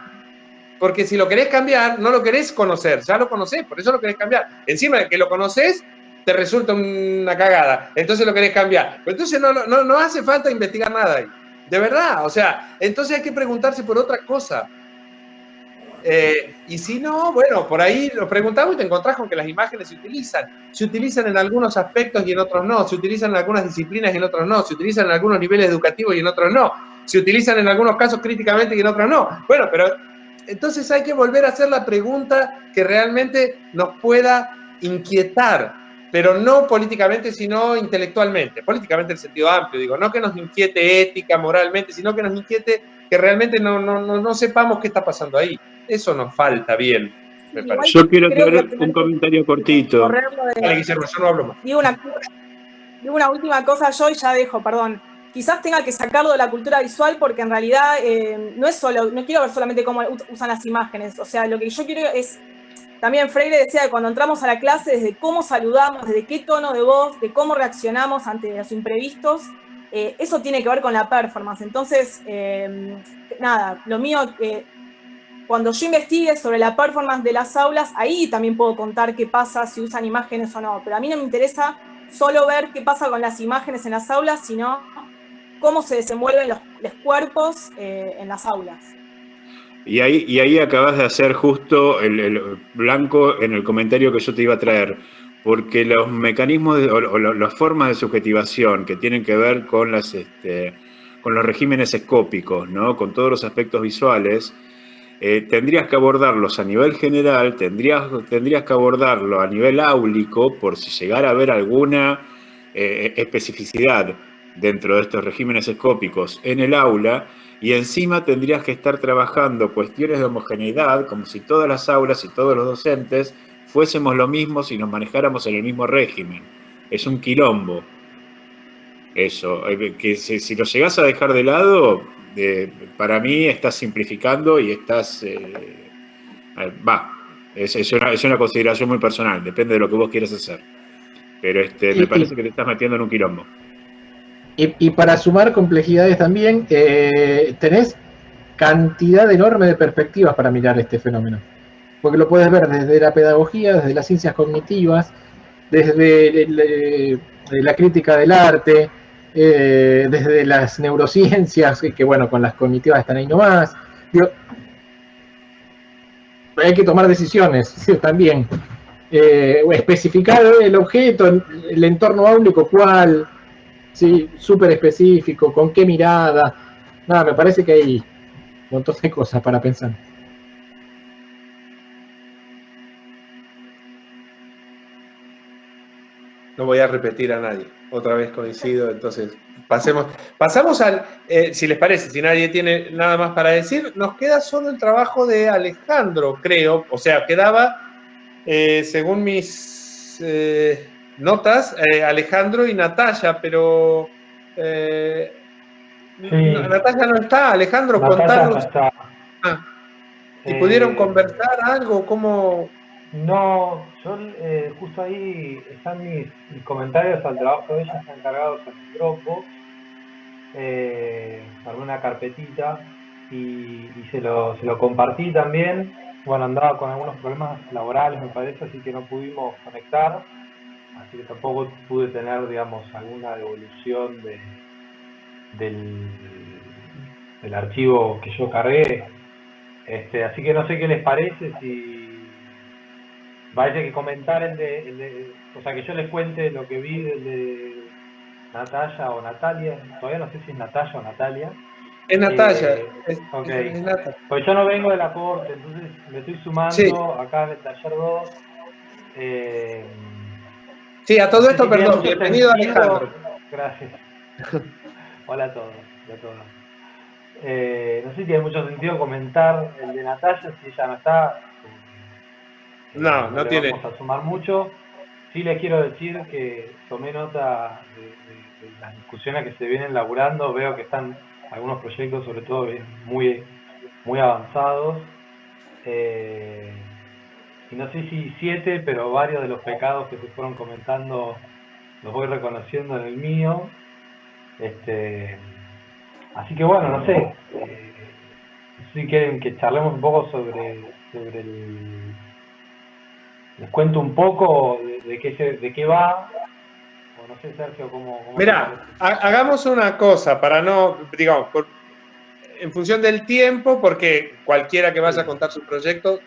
Porque si lo querés cambiar, no lo querés conocer, ya lo conocés, por eso lo querés cambiar. Encima de que lo conocés, te resulta una cagada, entonces lo querés cambiar. Pero entonces no hace falta investigar nada ahí. De verdad, o sea, entonces hay que preguntarse por otra cosa. Y si no, bueno, por ahí lo preguntamos y te encontrás con que las imágenes se utilizan en algunos aspectos y en otros no, se utilizan en algunas disciplinas y en otros no, se utilizan en algunos niveles educativos y en otros no, se utilizan en algunos casos críticamente y en otros no. Bueno, pero entonces hay que volver a hacer la pregunta que realmente nos pueda inquietar, pero no políticamente, sino intelectualmente. Políticamente en el sentido amplio, digo, no que nos inquiete ética, moralmente, sino que nos inquiete que realmente no sepamos qué está pasando ahí. Eso nos falta bien, me parece. Yo quiero hacer un comentario cortito. Dale, Guillermo, yo no hablo más. Digo una última cosa yo y ya dejo, perdón. Quizás tenga que sacarlo de la cultura visual porque en realidad no quiero ver solamente cómo usan las imágenes. O sea, lo que yo quiero es, también Freire decía que cuando entramos a la clase, desde cómo saludamos, desde qué tono de voz, de cómo reaccionamos ante los imprevistos, eso tiene que ver con la performance. Entonces, lo mío, cuando yo investigue sobre la performance de las aulas, ahí también puedo contar qué pasa si usan imágenes o no. Pero a mí no me interesa solo ver qué pasa con las imágenes en las aulas, sino cómo se desenvuelven los cuerpos en las aulas. Y ahí acabas de hacer justo el blanco en el comentario que yo te iba a traer, porque los mecanismos o las formas de subjetivación que tienen que ver con con los regímenes escópicos, ¿no? Con todos los aspectos visuales, tendrías que abordarlos a nivel general, tendrías que abordarlo a nivel áulico por si llegara a haber alguna especificidad dentro de estos regímenes escópicos en el aula, y encima tendrías que estar trabajando cuestiones de homogeneidad, como si todas las aulas y todos los docentes fuésemos lo mismo si nos manejáramos en el mismo régimen. Es un quilombo eso, que si lo llegás a dejar de lado, para mí estás simplificando y estás... es una consideración muy personal, depende de lo que vos quieras hacer. Pero me parece que te estás metiendo en un quilombo. Y para sumar complejidades también, tenés cantidad enorme de perspectivas para mirar este fenómeno. Porque lo puedes ver desde la pedagogía, desde las ciencias cognitivas, desde la crítica del arte, desde las neurociencias, que bueno, con las cognitivas están ahí nomás. Hay que tomar decisiones, ¿sí? También. Especificar el objeto, el entorno áulico, cuál, ¿sí? Súper específico, con qué mirada. Nada, me parece que hay un montón de cosas para pensar. No voy a repetir a nadie. Otra vez coincido, entonces pasamos al, si les parece, si nadie tiene nada más para decir, nos queda solo el trabajo de Alejandro, creo. O sea, quedaba, según mis notas, Alejandro y Natalia, pero Natalia no está. Alejandro, contanos. No está. ¿Y pudieron conversar algo? ¿Cómo? No, yo justo ahí están mis comentarios al trabajo de ella, están cargados en Dropbox, armé una carpetita y se lo compartí también. Bueno, andaba con algunos problemas laborales, me parece, así que no pudimos conectar, así que tampoco pude tener, digamos, alguna devolución del archivo que yo cargué. Así que no sé qué les parece, si parece que comentar o sea, que yo les cuente lo que vi del de Natalia o Natalia, todavía no sé si es Natalia o Natalia. Es Natalia. Ok, Es Natalia. pues yo no vengo de la corte, entonces me estoy sumando Sí. acá en el taller 2. Sí, a todo no sé esto, si tiene perdón, mucho bienvenido sentido. Alejandro. Gracias. Hola a todos y a todas. No sé si tiene mucho sentido comentar el de Natalia, si ella no está. No le tiene. vamos a sumar mucho. Sí les quiero decir que tomé nota de las discusiones que se vienen laburando. Veo que están algunos proyectos, sobre todo, muy, muy avanzados. Y no sé si 7, pero varios de los pecados que se fueron comentando los voy reconociendo en el mío. Así que bueno, no sé. Si quieren que charlemos un poco sobre el... Les cuento un poco de qué va. O no sé, Sergio, cómo te Mirá, parece. hagamos una cosa para no, digamos, en función del tiempo, porque cualquiera que vaya a contar su proyecto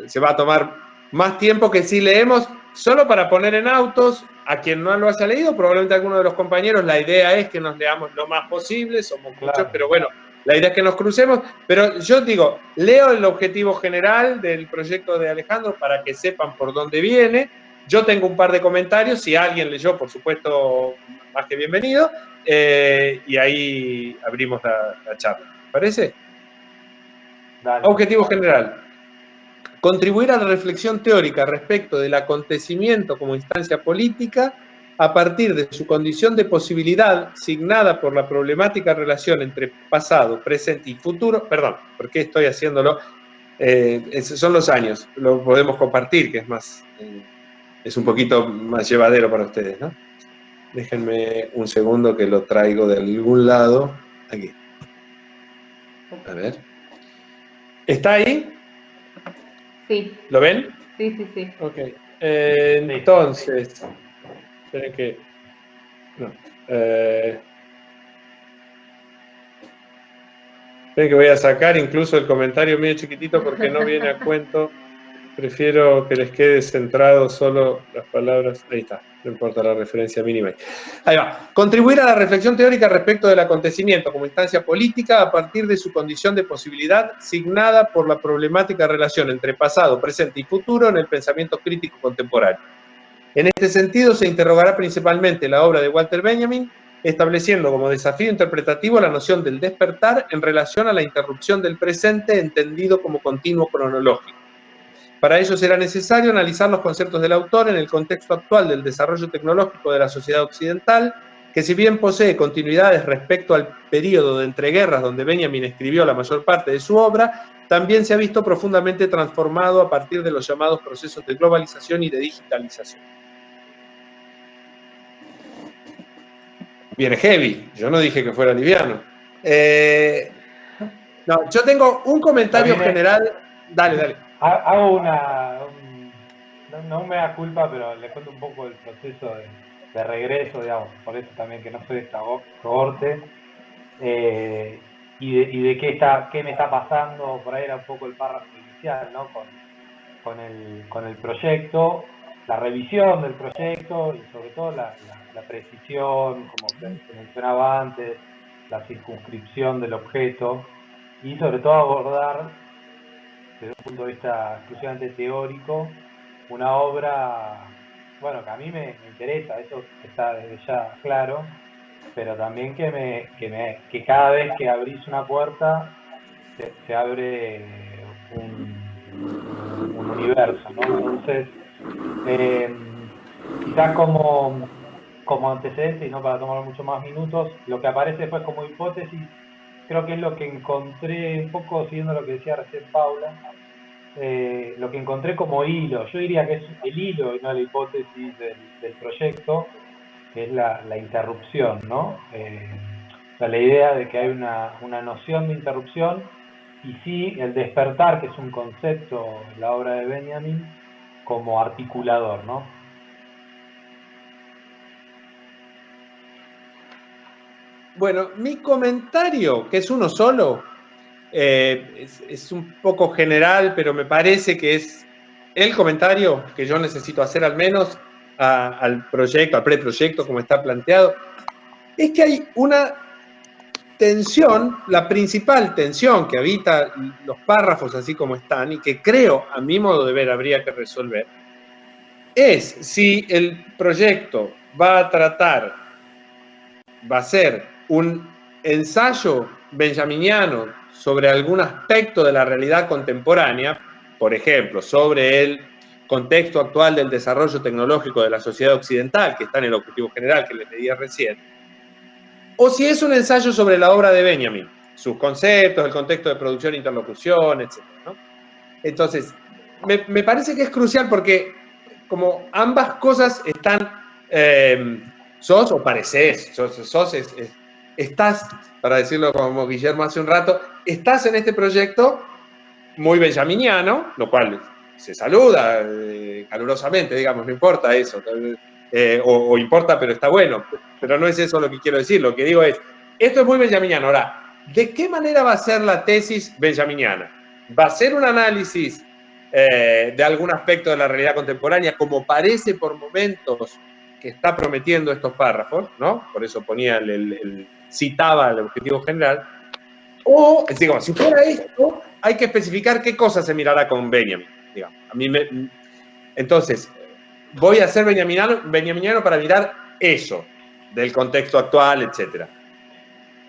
se va a tomar más tiempo que si leemos, solo para poner en autos a quien no lo haya leído, probablemente alguno de los compañeros, la idea es que nos leamos lo más posible, somos muchos, pero bueno, la idea es que nos crucemos, pero yo digo, leo el objetivo general del proyecto de Alejandro para que sepan por dónde viene. Yo tengo un par de comentarios, si alguien leyó, por supuesto, más que bienvenido, y ahí abrimos la charla. ¿Parece? Dale. Objetivo general. Contribuir a la reflexión teórica respecto del acontecimiento como instancia política a partir de su condición de posibilidad signada por la problemática relación entre pasado, presente y futuro. Perdón, ¿por qué estoy haciéndolo? Son los años, lo podemos compartir, que es más, es un poquito más llevadero para ustedes, ¿no? Déjenme un segundo que lo traigo de algún lado. Aquí. A ver. ¿Está ahí? Sí. ¿Lo ven? Sí, sí, sí. Ok. Entonces, esperen que... No. Esperen que voy a sacar incluso el comentario medio chiquitito porque no viene a cuento. Prefiero que les quede centrado solo las palabras. Ahí está, no importa la referencia mínima. Ahí va. Contribuir a la reflexión teórica respecto del acontecimiento como instancia política a partir de su condición de posibilidad signada por la problemática relación entre pasado, presente y futuro en el pensamiento crítico contemporáneo. En este sentido, se interrogará principalmente la obra de Walter Benjamin, estableciendo como desafío interpretativo la noción del despertar en relación a la interrupción del presente entendido como continuo cronológico. Para ello será necesario analizar los conceptos del autor en el contexto actual del desarrollo tecnológico de la sociedad occidental, que si bien posee continuidades respecto al periodo de entreguerras donde Benjamin escribió la mayor parte de su obra, también se ha visto profundamente transformado a partir de los llamados procesos de globalización y de digitalización. Viene heavy, yo no dije que fuera liviano. No, yo tengo un comentario general. Dale. Hago no me da culpa, pero les cuento un poco el proceso de regreso, digamos, por eso también que no soy de esta cohorte, y de qué me está pasando. Por ahí era un poco el párrafo inicial, ¿no? Con el proyecto, la revisión del proyecto y sobre todo la precisión, como se mencionaba antes, la circunscripción del objeto y sobre todo abordar desde un punto de vista exclusivamente teórico una obra, bueno, que a mí me interesa, eso está desde ya claro, pero también que cada vez que abrís una puerta se abre un universo, ¿no? Entonces, quizás como antecedente, y no para tomar mucho más minutos, lo que aparece después como hipótesis, creo que es lo que encontré, un poco siguiendo lo que decía recién Paula, lo que encontré como hilo. Yo diría que es el hilo y no la hipótesis del proyecto, que es la interrupción, ¿no? La idea de que hay una noción de interrupción y sí el despertar, que es un concepto en la obra de Benjamin, como articulador, ¿no? Bueno, mi comentario, que es uno solo, es un poco general, pero me parece que es el comentario que yo necesito hacer al menos al proyecto, al preproyecto como está planteado, es que hay una tensión, la principal tensión que habita los párrafos así como están y que creo, a mi modo de ver, habría que resolver, es si el proyecto va a ser un ensayo benjaminiano sobre algún aspecto de la realidad contemporánea, por ejemplo, sobre el contexto actual del desarrollo tecnológico de la sociedad occidental, que está en el objetivo general que le pedía recién, o si es un ensayo sobre la obra de Benjamin, sus conceptos, el contexto de producción, interlocución, etc., ¿no? Entonces, me parece que es crucial porque como ambas cosas están, sos o pareces, estás, para decirlo como Guillermo hace un rato, estás en este proyecto muy benjaminiano, lo cual se saluda calurosamente, digamos, no importa eso, o importa, pero está bueno, pero no es eso lo que quiero decir, lo que digo es, esto es muy benjaminiano. Ahora, ¿de qué manera va a ser la tesis benjaminiana? ¿Va a ser un análisis de algún aspecto de la realidad contemporánea, como parece por momentos que está prometiendo estos párrafos, ¿no? Por eso ponía citaba el objetivo general. O, digamos, si fuera esto, hay que especificar qué cosa se mirará con Benjamin. Digamos. Entonces, voy a ser benjaminiano para mirar eso, del contexto actual, etc.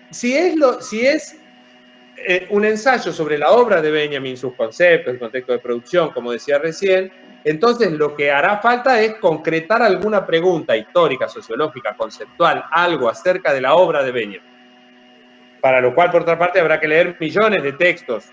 Si es un ensayo sobre la obra de Benjamin, sus conceptos, el contexto de producción, como decía recién, entonces lo que hará falta es concretar alguna pregunta histórica, sociológica, conceptual, algo acerca de la obra de Benjamin. Para lo cual, por otra parte, habrá que leer millones de textos,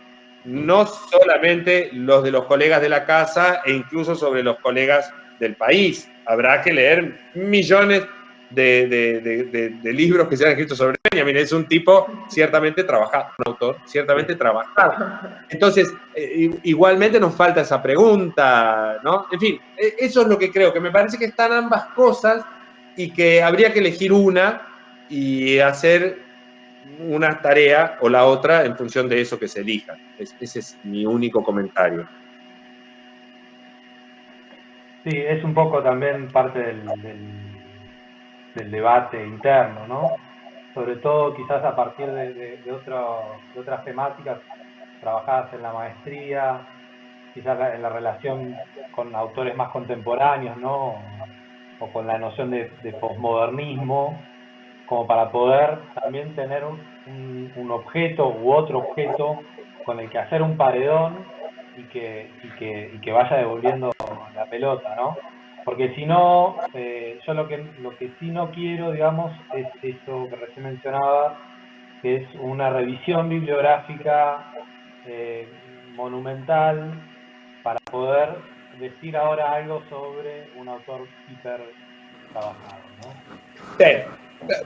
no solamente los de los colegas de la casa e incluso sobre los colegas del país. Habrá que leer millones de libros que se han escrito sobre Benjamin. Es un tipo ciertamente trabajado, un autor ciertamente trabajado. Entonces, igualmente nos falta esa pregunta, ¿no? En fin, eso es lo que creo, que me parece que están ambas cosas y que habría que elegir una y hacer una tarea o la otra en función de eso que se elija. Ese es mi único comentario. Sí, es un poco también parte del debate interno, ¿no? Sobre todo quizás a partir de otras temáticas trabajadas en la maestría, quizás en la relación con autores más contemporáneos, ¿no? O con la noción de posmodernismo, como para poder también tener un objeto u otro objeto con el que hacer un paredón y que vaya devolviendo la pelota, ¿no? Porque si no, yo lo que sí no quiero, digamos, es eso que recién mencionaba, que es una revisión bibliográfica monumental para poder decir ahora algo sobre un autor hiper trabajado, ¿no? Sí,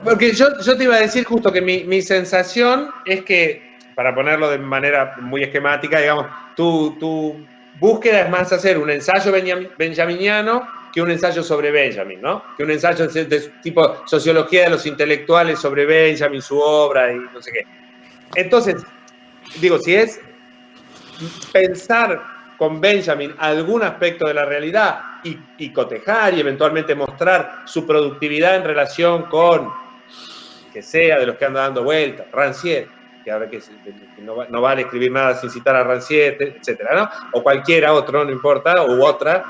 porque yo te iba a decir justo que mi sensación es que, para ponerlo de manera muy esquemática, digamos, tu búsqueda es más hacer un ensayo benjaminiano que un ensayo sobre Benjamin, ¿no? Que un ensayo de tipo sociología de los intelectuales sobre Benjamin, su obra y no sé qué. Entonces, digo, si es pensar con Benjamin algún aspecto de la realidad y cotejar y eventualmente mostrar su productividad en relación con, que sea de los que andan dando vueltas, Rancière, que ahora que no vale escribir nada sin citar a Rancière, etcétera, ¿no? O cualquiera otro, no importa, u otra.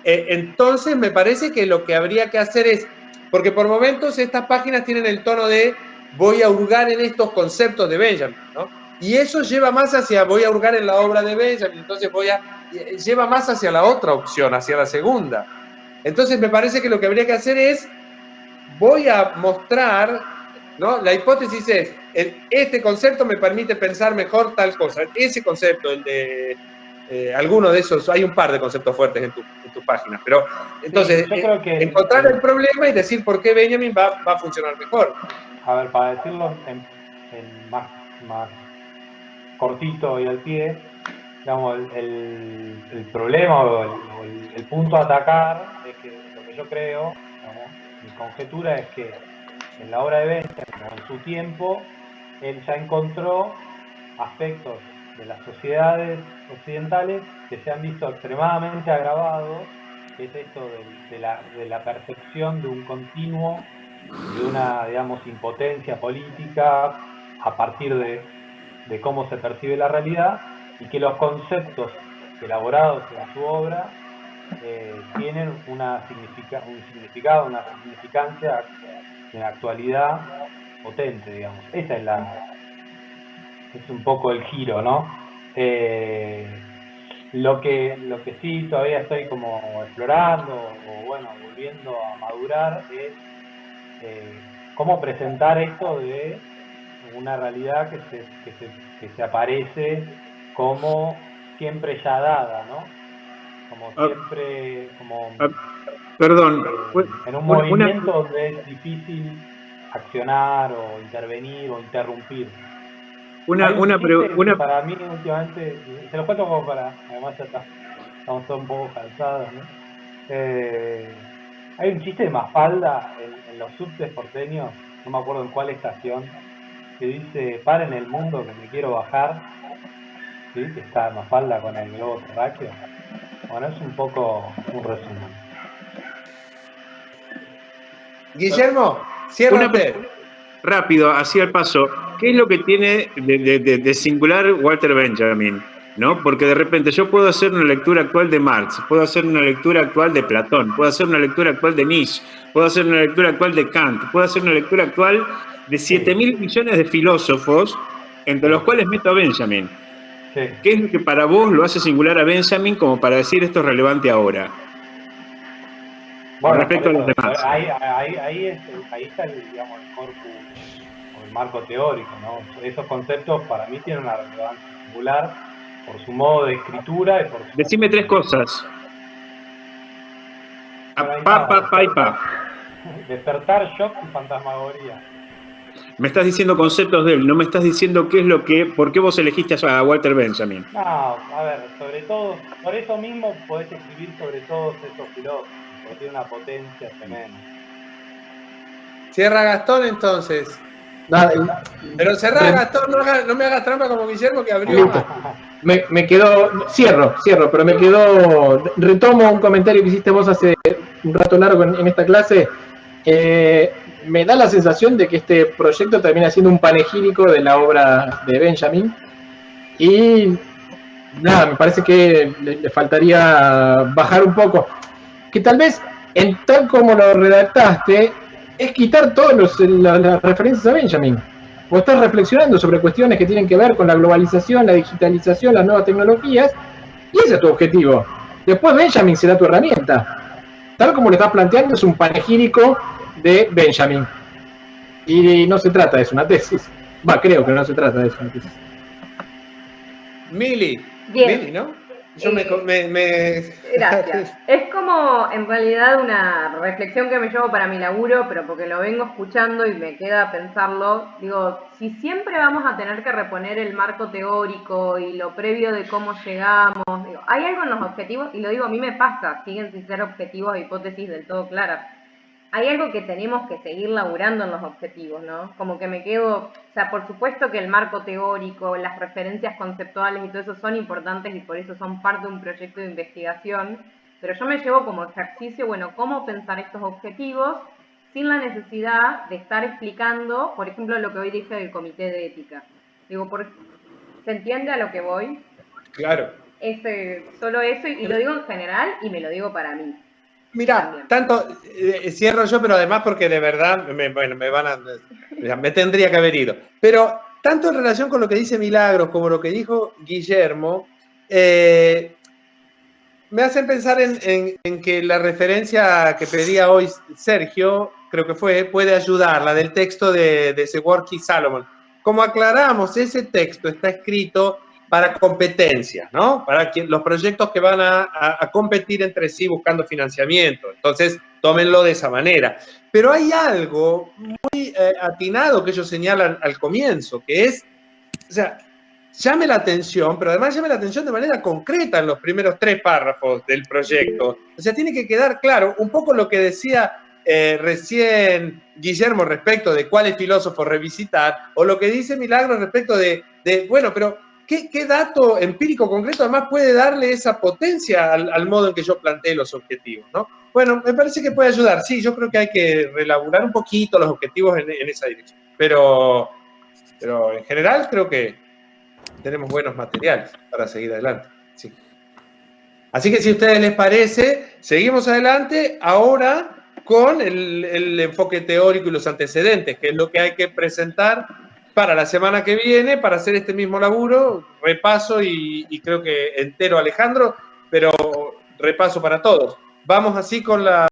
Entonces me parece que lo que habría que hacer es, porque por momentos estas páginas tienen el tono de voy a hurgar en estos conceptos de Benjamin, ¿no? Y eso lleva más hacia voy a hurgar en la obra de Benjamin, entonces lleva más hacia la otra opción, hacia la segunda. Entonces me parece que lo que habría que hacer es voy a mostrar, ¿no? La hipótesis es, este concepto me permite pensar mejor tal cosa. Ese concepto, el de alguno de esos, hay un par de conceptos fuertes en tus páginas, pero entonces Sí, yo creo que encontrar el problema y decir por qué Benjamin va a funcionar mejor. A ver, para decirlo en más cortito y al pie, digamos, el problema o el punto a atacar es que lo que yo creo, digamos, mi conjetura es que en la obra de Benjamin o en su tiempo, él ya encontró aspectos de las sociedades occidentales que se han visto extremadamente agravados, que es esto de la percepción de un continuo, de una, digamos, impotencia política a partir de cómo se percibe la realidad, y que los conceptos elaborados en su obra tienen un significado, una significancia en la actualidad potente, digamos. Esa es un poco el giro, ¿no? Lo que sí todavía estoy como explorando, o bueno, volviendo a madurar, es cómo presentar esto de una realidad que se aparece como siempre ya dada, ¿no? Como siempre, Perdón. En un movimiento donde es difícil accionar o intervenir o interrumpir. Una para mí últimamente, se lo cuento como para, además ya estamos todos un poco cansados, ¿no? Hay un chiste de Mafalda en los subtes porteños, no me acuerdo en cuál estación, que dice: paren el mundo que me quiero bajar, ¿sí? Que está Mafalda con el globo terráqueo. Bueno, es un poco un resumen. Guillermo, cierra usted. Rápido, así al paso. ¿Qué es lo que tiene de singular Walter Benjamin? ¿No? Porque de repente yo puedo hacer una lectura actual de Marx, puedo hacer una lectura actual de Platón, puedo hacer una lectura actual de Nietzsche, puedo hacer una lectura actual de Kant, puedo hacer una lectura actual de 7.000 millones de filósofos, entre los cuales meto a Benjamin. Sí. ¿Qué es lo que para vos lo hace singular a Benjamin como para decir esto es relevante ahora? Bueno, respecto a los demás. Ahí está digamos, el corpus o el marco teórico, ¿no? Esos conceptos para mí tienen una relevancia singular por su modo de escritura y por su... Decime 3 cosas. Despertar, shock y fantasmagoría. Me estás diciendo conceptos de él, no me estás diciendo qué es lo que, por qué vos elegiste a Walter Benjamin. No, a ver, sobre todo, por eso mismo podés escribir sobre todos esos filósofos, porque tiene una potencia tremenda. Cierra Gastón entonces. Pero cerrá Gastón, no me hagas trampa como Guillermo que abrió. Me quedó, cierro, pero me quedó, retomo un comentario que hiciste vos hace un rato largo en esta clase. Me da la sensación de que este proyecto termina siendo un panegírico de la obra de Benjamin, y nada, me parece que le faltaría bajar un poco, que tal vez en tal como lo redactaste es quitar todas las referencias a Benjamin, o estás reflexionando sobre cuestiones que tienen que ver con la globalización, la digitalización, las nuevas tecnologías, y ese es tu objetivo. Después Benjamin será tu herramienta. Tal como lo estás planteando, es un panegírico de Benjamin. Y no se trata de eso, una tesis. Creo que no se trata de eso, una tesis. Mili, ¿no? Yo Gracias. Es como, en realidad, una reflexión que me llevo para mi laburo, pero porque lo vengo escuchando y me queda pensarlo. Digo, si siempre vamos a tener que reponer el marco teórico y lo previo de cómo llegamos, digo, hay algo en los objetivos, y lo digo, a mí me pasa, siguen sin ser objetivos e hipótesis del todo claras. Hay algo que tenemos que seguir laburando en los objetivos, ¿no? Como que me quedo, o sea, por supuesto que el marco teórico, las referencias conceptuales y todo eso son importantes y por eso son parte de un proyecto de investigación, pero yo me llevo como ejercicio, bueno, cómo pensar estos objetivos sin la necesidad de estar explicando, por ejemplo, lo que hoy dije del comité de ética. Digo, ¿se entiende a lo que voy? Claro. Solo eso, y lo digo en general y me lo digo para mí. Mirá, tanto cierro yo, pero además porque de verdad me tendría que haber ido. Pero tanto en relación con lo que dice Milagros como lo que dijo Guillermo, me hacen pensar en que la referencia que pedía hoy Sergio, creo que puede ayudar, la del texto de Seworky Salomon. Como aclaramos, ese texto está escrito para competencias, ¿no? Para los proyectos que van a competir entre sí buscando financiamiento. Entonces, tómenlo de esa manera. Pero hay algo muy atinado que ellos señalan al comienzo, que es, o sea, llame la atención, pero además llame la atención de manera concreta en los primeros 3 párrafos del proyecto. O sea, tiene que quedar claro un poco lo que decía recién Guillermo respecto de cuáles filósofos revisitar, o lo que dice Milagro respecto de bueno, pero ¿qué dato empírico concreto además puede darle esa potencia al modo en que yo planteé los objetivos, ¿no? Bueno, me parece que puede ayudar. Sí, yo creo que hay que relaborar un poquito los objetivos en esa dirección. Pero en general creo que tenemos buenos materiales para seguir adelante. Sí. Así que si a ustedes les parece, seguimos adelante ahora con el enfoque teórico y los antecedentes, que es lo que hay que presentar para la semana que viene, para hacer este mismo laburo, repaso y creo que entero Alejandro, pero repaso para todos. Vamos así con la